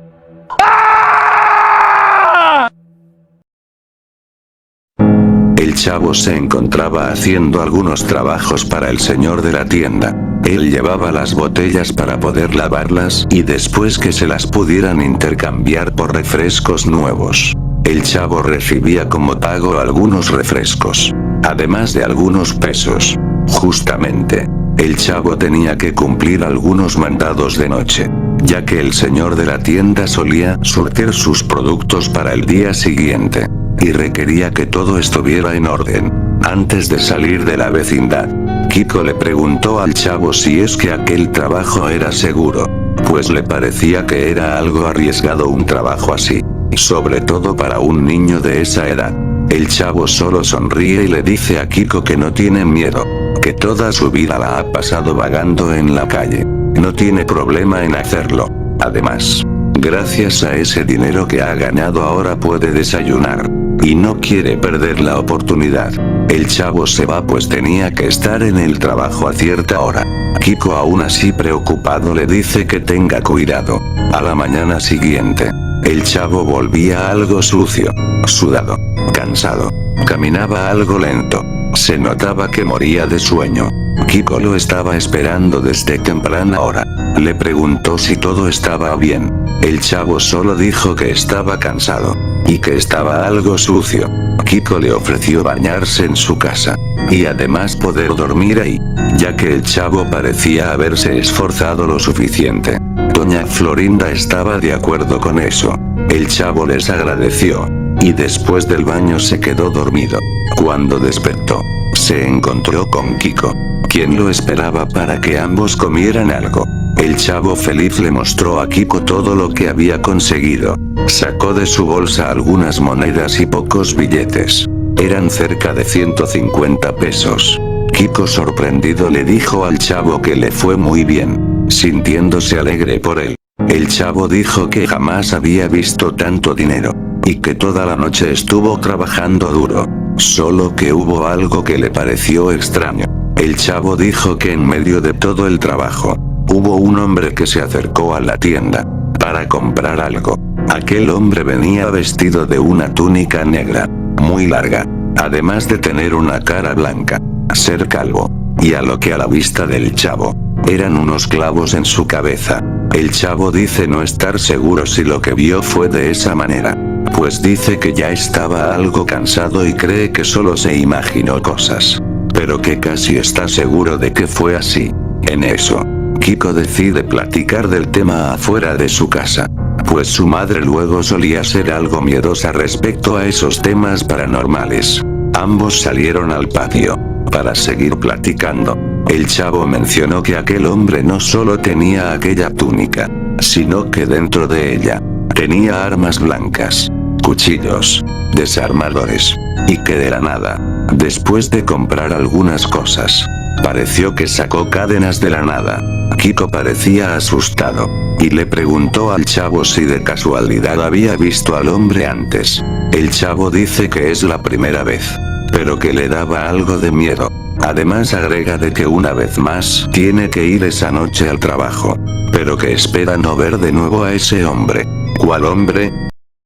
El chavo se encontraba haciendo algunos trabajos para el señor de la tienda. Él llevaba las botellas para poder lavarlas y después que se las pudieran intercambiar por refrescos nuevos. El chavo recibía como pago algunos refrescos, además de algunos pesos. Justamente, el chavo tenía que cumplir algunos mandados de noche, ya que el señor de la tienda solía surtir sus productos para el día siguiente, y requería que todo estuviera en orden, antes de salir de la vecindad. Kiko le preguntó al chavo si es que aquel trabajo era seguro, pues le parecía que era algo arriesgado un trabajo así, sobre todo para un niño de esa edad. El chavo solo sonríe y le dice a Kiko que no tiene miedo, que toda su vida la ha pasado vagando en la calle. No tiene problema en hacerlo. Además, gracias a ese dinero que ha ganado ahora puede desayunar. Y no quiere perder la oportunidad. El chavo se va pues tenía que estar en el trabajo a cierta hora. Kiko aún así preocupado le dice que tenga cuidado. A la mañana siguiente, el chavo volvía algo sucio, sudado, cansado. Caminaba algo lento. Se notaba que moría de sueño. Kiko lo estaba esperando desde temprana hora. Le preguntó si todo estaba bien. El chavo solo dijo que estaba cansado y que estaba algo sucio. Kiko le ofreció bañarse en su casa y además poder dormir ahí, ya que el chavo parecía haberse esforzado lo suficiente. Doña Florinda estaba de acuerdo con eso. El chavo les agradeció y después del baño se quedó dormido. Cuando despertó, se encontró con Kiko, quien lo esperaba para que ambos comieran algo. El chavo feliz le mostró a Kiko todo lo que había conseguido. Sacó de su bolsa algunas monedas y pocos billetes. Eran cerca de 150 pesos. Kiko sorprendido le dijo al chavo que le fue muy bien, sintiéndose alegre por él. El chavo dijo que jamás había visto tanto dinero, y que toda la noche estuvo trabajando duro. Solo que hubo algo que le pareció extraño. El chavo dijo que en medio de todo el trabajo, hubo un hombre que se acercó a la tienda, para comprar algo. Aquel hombre venía vestido de una túnica negra, muy larga, además de tener una cara blanca, ser calvo, y a lo que a la vista del chavo, eran unos clavos en su cabeza. El chavo dice no estar seguro si lo que vio fue de esa manera, pues dice que ya estaba algo cansado y cree que solo se imaginó cosas, pero que casi está seguro de que fue así. En eso, Kiko decide platicar del tema afuera de su casa, pues su madre luego solía ser algo miedosa respecto a esos temas paranormales. Ambos salieron al patio para seguir platicando. El chavo mencionó que aquel hombre no solo tenía aquella túnica, sino que dentro de ella tenía armas blancas, cuchillos, desarmadores, y que de la nada, después de comprar algunas cosas, pareció que sacó cadenas de la nada. Kiko parecía asustado, y le preguntó al chavo si de casualidad había visto al hombre antes. El chavo dice que es la primera vez, pero que le daba algo de miedo. Además agrega de que una vez más tiene que ir esa noche al trabajo, pero que espera no ver de nuevo a ese hombre. ¿Cuál hombre?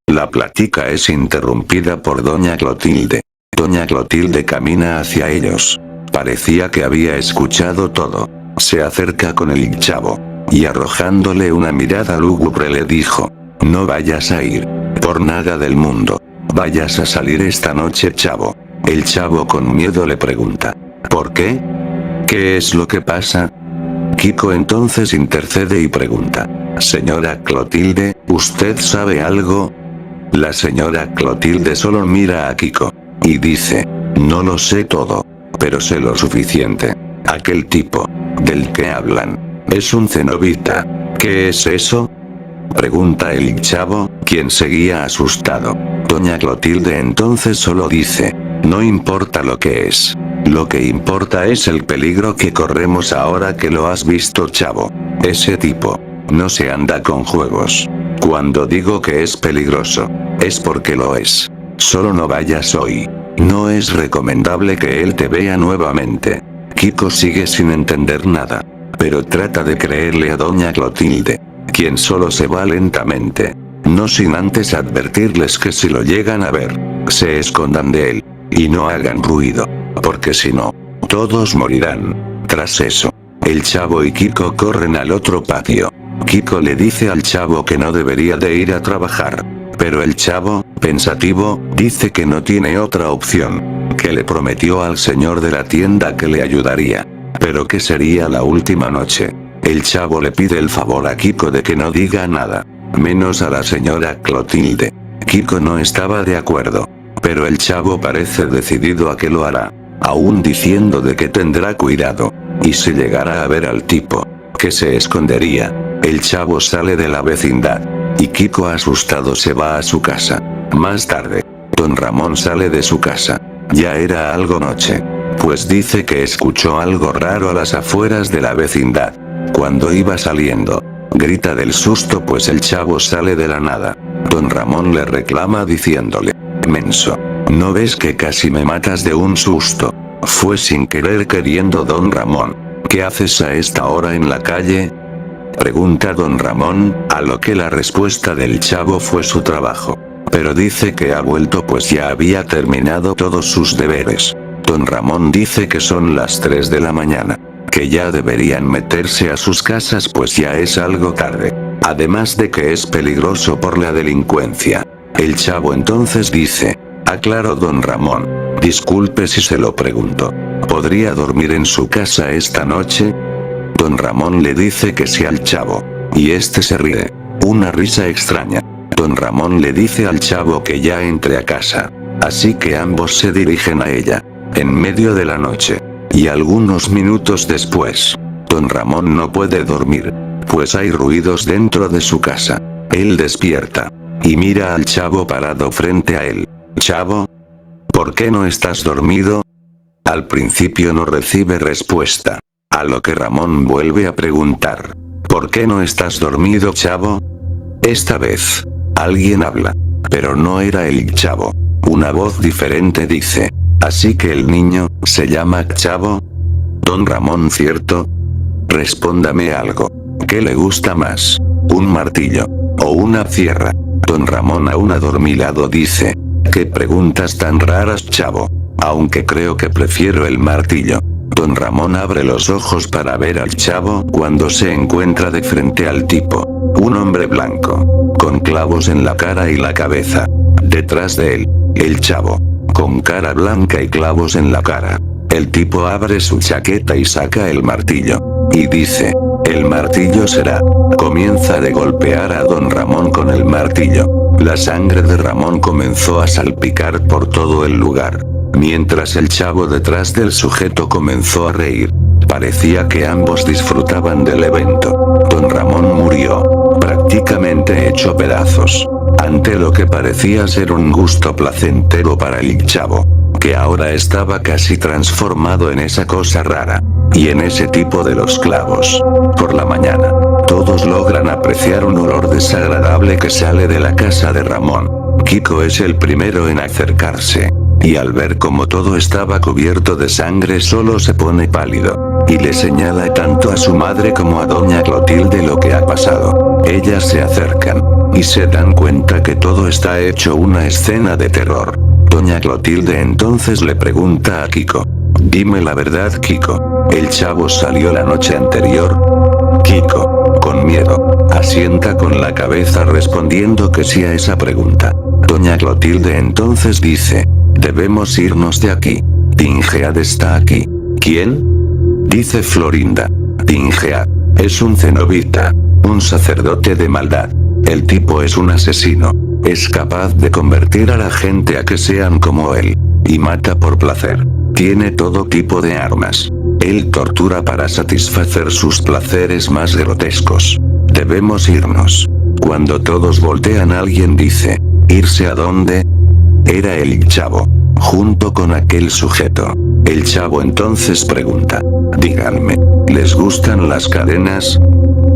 La plática es interrumpida por doña Clotilde. Doña Clotilde camina hacia ellos. Parecía que había escuchado todo. Se acerca con el chavo, y arrojándole una mirada lúgubre le dijo: no vayas a ir, por nada del mundo. Vayas a salir esta noche, chavo. El chavo con miedo le pregunta: ¿por qué? ¿Qué es lo que pasa? Kiko entonces intercede y pregunta: señora Clotilde, ¿usted sabe algo? La señora Clotilde solo mira a Kiko, y dice: no lo sé todo, pero sé lo suficiente. Aquel tipo, del que hablan, es un cenobita. ¿Qué es eso? Pregunta el chavo, quien seguía asustado. Doña Clotilde entonces solo dice: no importa lo que es. Lo que importa es el peligro que corremos ahora que lo has visto, chavo. Ese tipo no se anda con juegos. Cuando digo que es peligroso, es porque lo es. Solo no vayas hoy. No es recomendable que él te vea nuevamente. Kiko sigue sin entender nada, pero trata de creerle a doña Clotilde, quien solo se va lentamente, no sin antes advertirles que si lo llegan a ver, se escondan de él, y no hagan ruido, porque si no, todos morirán. Tras eso, el chavo y Kiko corren al otro patio. Kiko le dice al chavo que no debería de ir a trabajar, pero el chavo, pensativo, dice que no tiene otra opción, que le prometió al señor de la tienda que le ayudaría, pero que sería la última noche. El chavo le pide el favor a Kiko de que no diga nada, menos a la señora Clotilde. Kiko no estaba de acuerdo, pero el chavo parece decidido a que lo hará, aún diciendo de que tendrá cuidado, y si llegara a ver al tipo, que se escondería. El chavo sale de la vecindad, y Kiko asustado se va a su casa. Más tarde, don Ramón sale de su casa. Ya era algo noche, pues dice que escuchó algo raro a las afueras de la vecindad. Cuando iba saliendo, grita del susto pues el chavo sale de la nada. Don Ramón le reclama diciéndole: menso, ¿no ves que casi me matas de un susto? Fue sin querer queriendo, don Ramón. ¿Qué haces a esta hora en la calle?, pregunta don Ramón, a lo que la respuesta del chavo fue su trabajo. Pero dice que ha vuelto pues ya había terminado todos sus deberes. Don Ramón dice que son las 3 de la mañana, que ya deberían meterse a sus casas pues ya es algo tarde. Además de que es peligroso por la delincuencia. El chavo entonces dice: aclaro don Ramón, disculpe si se lo pregunto, ¿podría dormir en su casa esta noche? Don Ramón le dice que sí al chavo, y este se ríe, una risa extraña. Don Ramón le dice al chavo que ya entre a casa, así que ambos se dirigen a ella, en medio de la noche, y algunos minutos después, don Ramón no puede dormir, pues hay ruidos dentro de su casa. Él despierta, y mira al chavo parado frente a él. Chavo, ¿por qué no estás dormido? Al principio no recibe respuesta. A lo que Ramón vuelve a preguntar: ¿por qué no estás dormido, chavo? Esta vez, alguien habla, pero no era el chavo. Una voz diferente dice: ¿así que el niño se llama Chavo? Don Ramón, ¿cierto? Respóndame algo. ¿Qué le gusta más? ¿Un martillo? ¿O una sierra? Don Ramón aún adormilado dice. ¿Qué preguntas tan raras, chavo? Aunque creo que prefiero el martillo. Don Ramón abre los ojos para ver al chavo cuando se encuentra de frente al tipo. Un hombre blanco, con clavos en la cara y la cabeza. Detrás de él, el chavo, con cara blanca y clavos en la cara. El tipo abre su chaqueta y saca el martillo. Y dice, el martillo será. Comienza de golpear a don Ramón con el martillo. La sangre de Ramón comenzó a salpicar por todo el lugar. Mientras el chavo detrás del sujeto comenzó a reír. Parecía que ambos disfrutaban del evento. Don Ramón murió, prácticamente hecho pedazos. Ante lo que parecía ser un gusto placentero para el chavo, que ahora estaba casi transformado en esa cosa rara. Y en ese tipo de los clavos. Por la mañana, todos logran apreciar un olor desagradable que sale de la casa de Ramón. Kiko es el primero en acercarse. Y al ver cómo todo estaba cubierto de sangre solo se pone pálido. Y le señala tanto a su madre como a doña Clotilde lo que ha pasado. Ellas se acercan. Y se dan cuenta que todo está hecho una escena de terror. Doña Clotilde entonces le pregunta a Kiko. Dime la verdad, Kiko. ¿El chavo salió la noche anterior? Kiko, con miedo, asienta con la cabeza respondiendo que sí a esa pregunta. Doña Clotilde entonces dice. Debemos irnos de aquí. Tingead está aquí. ¿Quién? Dice Florinda. Tingead. Es un cenobita. Un sacerdote de maldad. El tipo es un asesino. Es capaz de convertir a la gente a que sean como él. Y mata por placer. Tiene todo tipo de armas. Él tortura para satisfacer sus placeres más grotescos. Debemos irnos. Cuando todos voltean alguien dice. ¿Irse a dónde? Era el chavo, junto con aquel sujeto. El chavo entonces pregunta. Díganme, ¿les gustan las cadenas?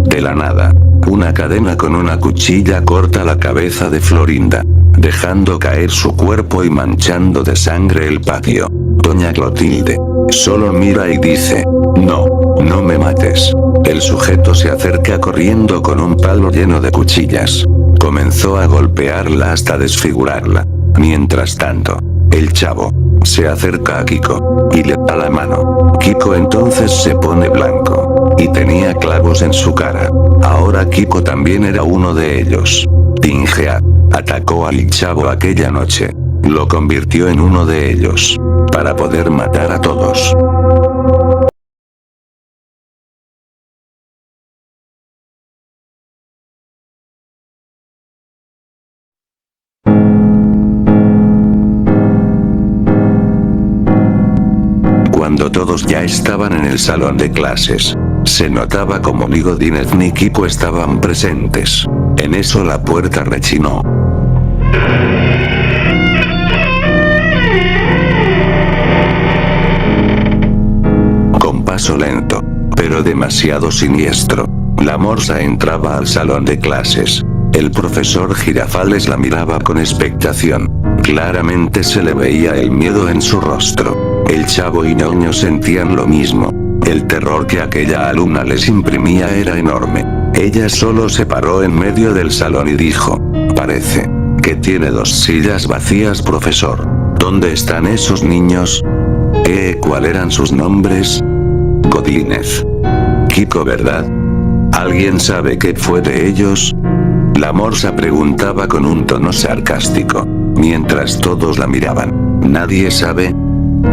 De la nada, una cadena con una cuchilla corta la cabeza de Florinda, dejando caer su cuerpo y manchando de sangre el patio. Doña Clotilde solo mira y dice, no, no me mates. El sujeto se acerca corriendo con un palo lleno de cuchillas. Comenzó a golpearla hasta desfigurarla. Mientras tanto, el chavo se acerca a Kiko y le da la mano. Kiko entonces se pone blanco y tenía clavos en su cara. Ahora Kiko también era uno de ellos. Tingead atacó al chavo aquella noche. Lo convirtió en uno de ellos para poder matar a todos. Cuando todos ya estaban en el salón de clases, se notaba como ni Godínez ni Kiko estaban presentes. En eso la puerta rechinó. Con paso lento, pero demasiado siniestro, la morsa entraba al salón de clases. El profesor Girafales la miraba con expectación. Claramente se le veía el miedo en su rostro. El chavo y Ñoño sentían lo mismo. El terror que aquella alumna les imprimía era enorme. Ella solo se paró en medio del salón y dijo, parece que tiene 2 sillas vacías, profesor. ¿Dónde están esos niños? ¿Cuál eran sus nombres? Godínez. Kiko, ¿verdad? ¿Alguien sabe qué fue de ellos? La morsa preguntaba con un tono sarcástico, mientras todos la miraban. ¿Nadie sabe?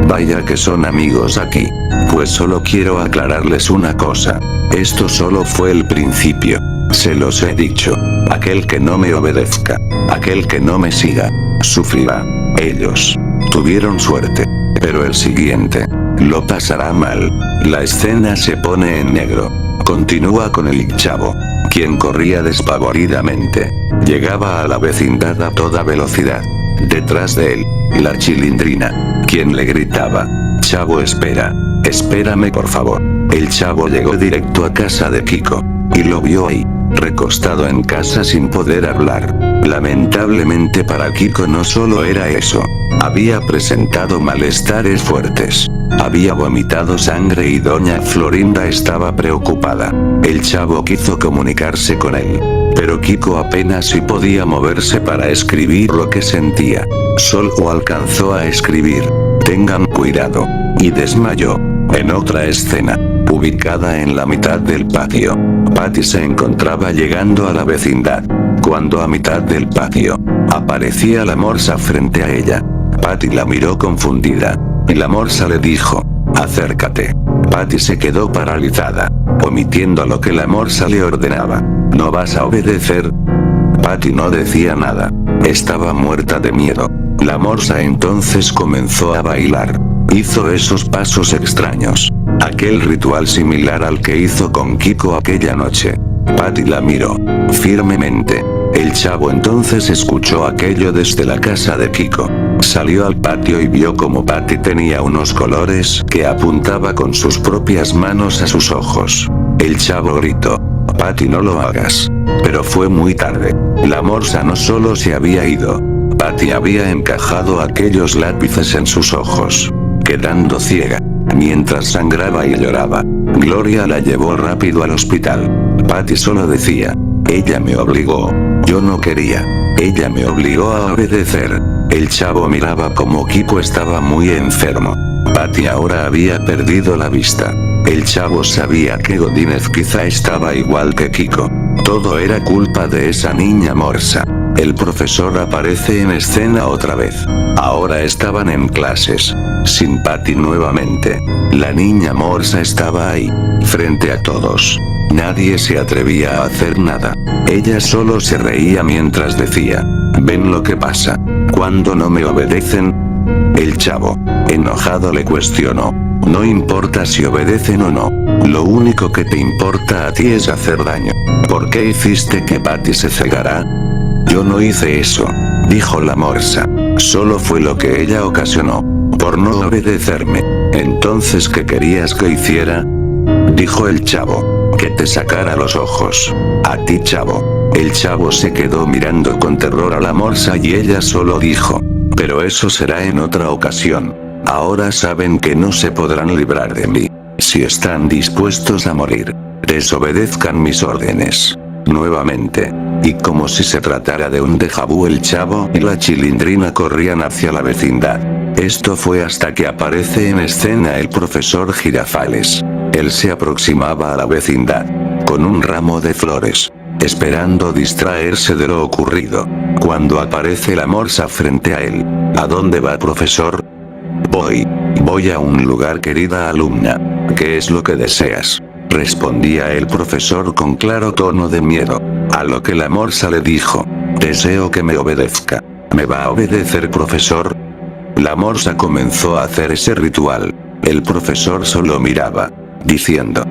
Vaya que son amigos aquí. Pues solo quiero aclararles una cosa. Esto solo fue el principio. Se los he dicho. Aquel que no me obedezca, aquel que no me siga, sufrirá. Ellos tuvieron suerte, pero el siguiente lo pasará mal. La escena se pone en negro. Continúa con el chavo, quien corría despavoridamente. Llegaba a la vecindad a toda velocidad. Detrás de él, la Chilindrina, quien le gritaba, chavo, espera, espérame por favor. El chavo llegó directo a casa de Kiko, y lo vio ahí, recostado en casa sin poder hablar. Lamentablemente para Kiko no solo era eso. Había presentado malestares fuertes. Había vomitado sangre y doña Florinda estaba preocupada. El chavo quiso comunicarse con él. Pero Kiko apenas si podía moverse para escribir lo que sentía. Solo alcanzó a escribir: tengan cuidado. Y desmayó. En otra escena, ubicada en la mitad del patio, Patty se encontraba llegando a la vecindad. Cuando a mitad del patio, aparecía la morsa frente a ella. Patty la miró confundida. Y la morsa le dijo: acércate. Patty se quedó paralizada, omitiendo lo que la morsa le ordenaba. ¿No vas a obedecer? Patty no decía nada. Estaba muerta de miedo. La morsa entonces comenzó a bailar. Hizo esos pasos extraños. Aquel ritual similar al que hizo con Kiko aquella noche. Patty la miró firmemente. El chavo entonces escuchó aquello desde la casa de Kiko. Salió al patio y vio como Patty tenía unos colores que apuntaba con sus propias manos a sus ojos. El chavo gritó: Patty, no lo hagas. Pero fue muy tarde. La morsa no solo se había ido. Patty había encajado aquellos lápices en sus ojos, quedando ciega. Mientras sangraba y lloraba, Gloria la llevó rápido al hospital. Patty solo decía: ella me obligó. Yo no quería. Ella me obligó a obedecer. El chavo miraba como Kiko estaba muy enfermo. Patty ahora había perdido la vista. El chavo sabía que Godínez quizá estaba igual que Kiko. Todo era culpa de esa niña morsa. El profesor aparece en escena otra vez. Ahora estaban en clases. Sin Patty nuevamente. La niña morsa estaba ahí, frente a todos. Nadie se atrevía a hacer nada. Ella solo se reía mientras decía: ¿ven lo que pasa cuando no me obedecen? El chavo, enojado, le cuestionó: no importa si obedecen o no. Lo único que te importa a ti es hacer daño. ¿Por qué hiciste que Patty se cegara? Yo no hice eso, dijo la morsa. Solo fue lo que ella ocasionó, por no obedecerme. Entonces, ¿qué querías que hiciera? Dijo el chavo. Que te sacara los ojos. A ti, chavo. El chavo se quedó mirando con terror a la morsa y ella solo dijo: pero eso será en otra ocasión. Ahora saben que no se podrán librar de mí. Si están dispuestos a morir, desobedezcan mis órdenes. Nuevamente. Y como si se tratara de un déjà vu, el chavo y la Chilindrina corrían hacia la vecindad. Esto fue hasta que aparece en escena el profesor Girafales. Él se aproximaba a la vecindad, con un ramo de flores, esperando distraerse de lo ocurrido. Cuando aparece la morsa frente a él: ¿a dónde va, profesor? Voy a un lugar, querida alumna. ¿Qué es lo que deseas?, respondía el profesor con claro tono de miedo. A lo que la morsa le dijo: deseo que me obedezca. ¿Me va a obedecer, profesor? La morsa comenzó a hacer ese ritual. El profesor solo miraba, diciendo: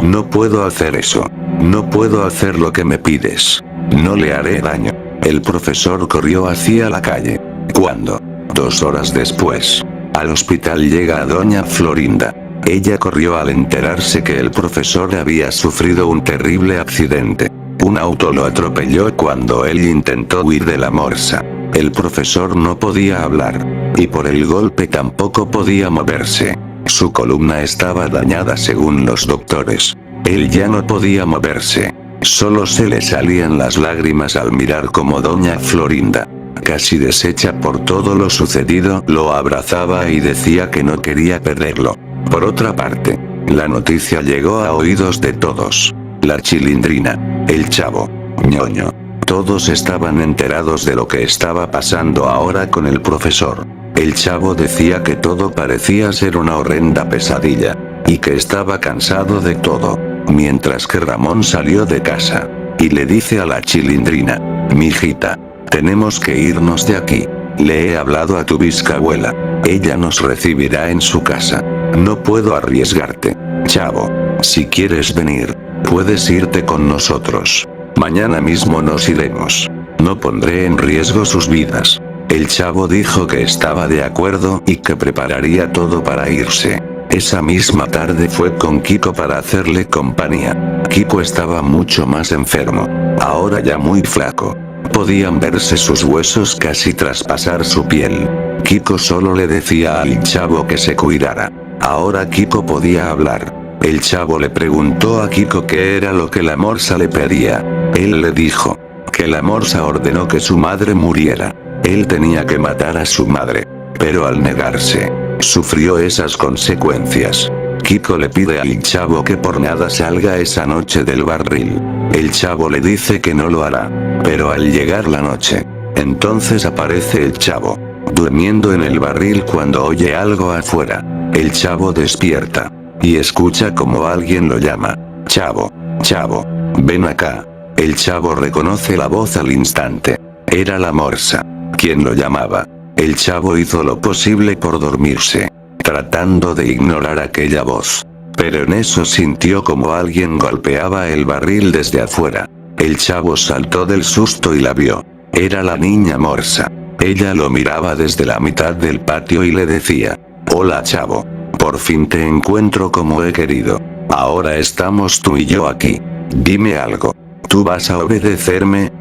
no puedo hacer eso. No puedo hacer lo que me pides. No le haré daño. El profesor corrió hacia la calle. Cuando, 2 horas después, al hospital llega a doña Florinda. Ella corrió al enterarse que el profesor había sufrido un terrible accidente. Un auto lo atropelló cuando él intentó huir de la morsa. El profesor no podía hablar. Y por el golpe tampoco podía moverse. Su columna estaba dañada según los doctores. Él ya no podía moverse. Solo se le salían las lágrimas al mirar cómo doña Florinda, casi deshecha por todo lo sucedido, lo abrazaba y decía que no quería perderlo. Por otra parte, la noticia llegó a oídos de todos. La Chilindrina, el chavo, ñoño, todos estaban enterados de lo que estaba pasando ahora con el profesor. El chavo decía que todo parecía ser una horrenda pesadilla, y que estaba cansado de todo, mientras que Ramón salió de casa, y le dice a la Chilindrina: mijita, tenemos que irnos de aquí. Le he hablado a tu bisabuela. Ella nos recibirá en su casa. No puedo arriesgarte. Chavo, si quieres venir, puedes irte con nosotros. Mañana mismo nos iremos. No pondré en riesgo sus vidas. El chavo dijo que estaba de acuerdo y que prepararía todo para irse. Esa misma tarde fue con Kiko para hacerle compañía. Kiko estaba mucho más enfermo. Ahora ya muy flaco. Podían verse sus huesos casi traspasar su piel. Kiko solo le decía al chavo que se cuidara. Ahora Kiko podía hablar. El chavo le preguntó a Kiko qué era lo que la morsa le pedía. Él le dijo que la morsa ordenó que su madre muriera. Él tenía que matar a su madre. Pero al negarse, sufrió esas consecuencias. Kiko le pide al chavo que por nada salga esa noche del barril. El chavo le dice que no lo hará. Pero al llegar la noche, entonces aparece el chavo, durmiendo en el barril cuando oye algo afuera. El chavo despierta y escucha como alguien lo llama. Chavo, chavo, ven acá. El chavo reconoce la voz al instante. Era la morsa, quien lo llamaba. El chavo hizo lo posible por dormirse, tratando de ignorar aquella voz. Pero en eso sintió como alguien golpeaba el barril desde afuera. El chavo saltó del susto y la vio. Era la niña morsa. Ella lo miraba desde la mitad del patio y le decía: hola chavo. Por fin te encuentro como he querido. Ahora estamos tú y yo aquí. Dime algo. ¿Tú vas a obedecerme?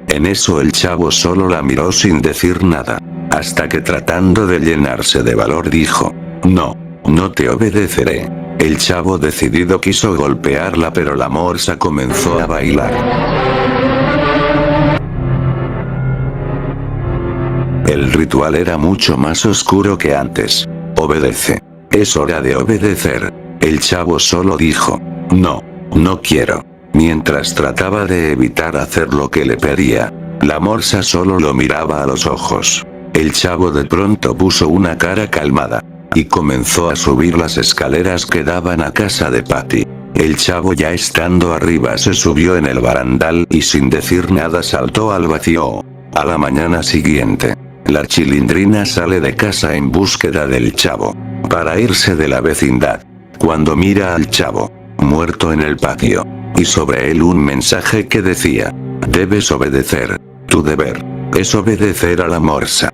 En eso el chavo solo la miró sin decir nada. Hasta que tratando de llenarse de valor dijo: no, no te obedeceré. El chavo decidido quiso golpearla pero la morsa comenzó a bailar. El ritual era mucho más oscuro que antes. Obedece. Es hora de obedecer. El chavo solo dijo: no, no quiero. Mientras trataba de evitar hacer lo que le pedía, la morsa solo lo miraba a los ojos. El chavo de pronto puso una cara calmada y comenzó a subir las escaleras que daban a casa de Patty. El chavo ya estando arriba se subió en el barandal y sin decir nada saltó al vacío. A la mañana siguiente, la Chilindrina sale de casa en búsqueda del chavo, para irse de la vecindad, cuando mira al chavo, muerto en el patio, y sobre él un mensaje que decía: debes obedecer, tu deber es obedecer a la morsa.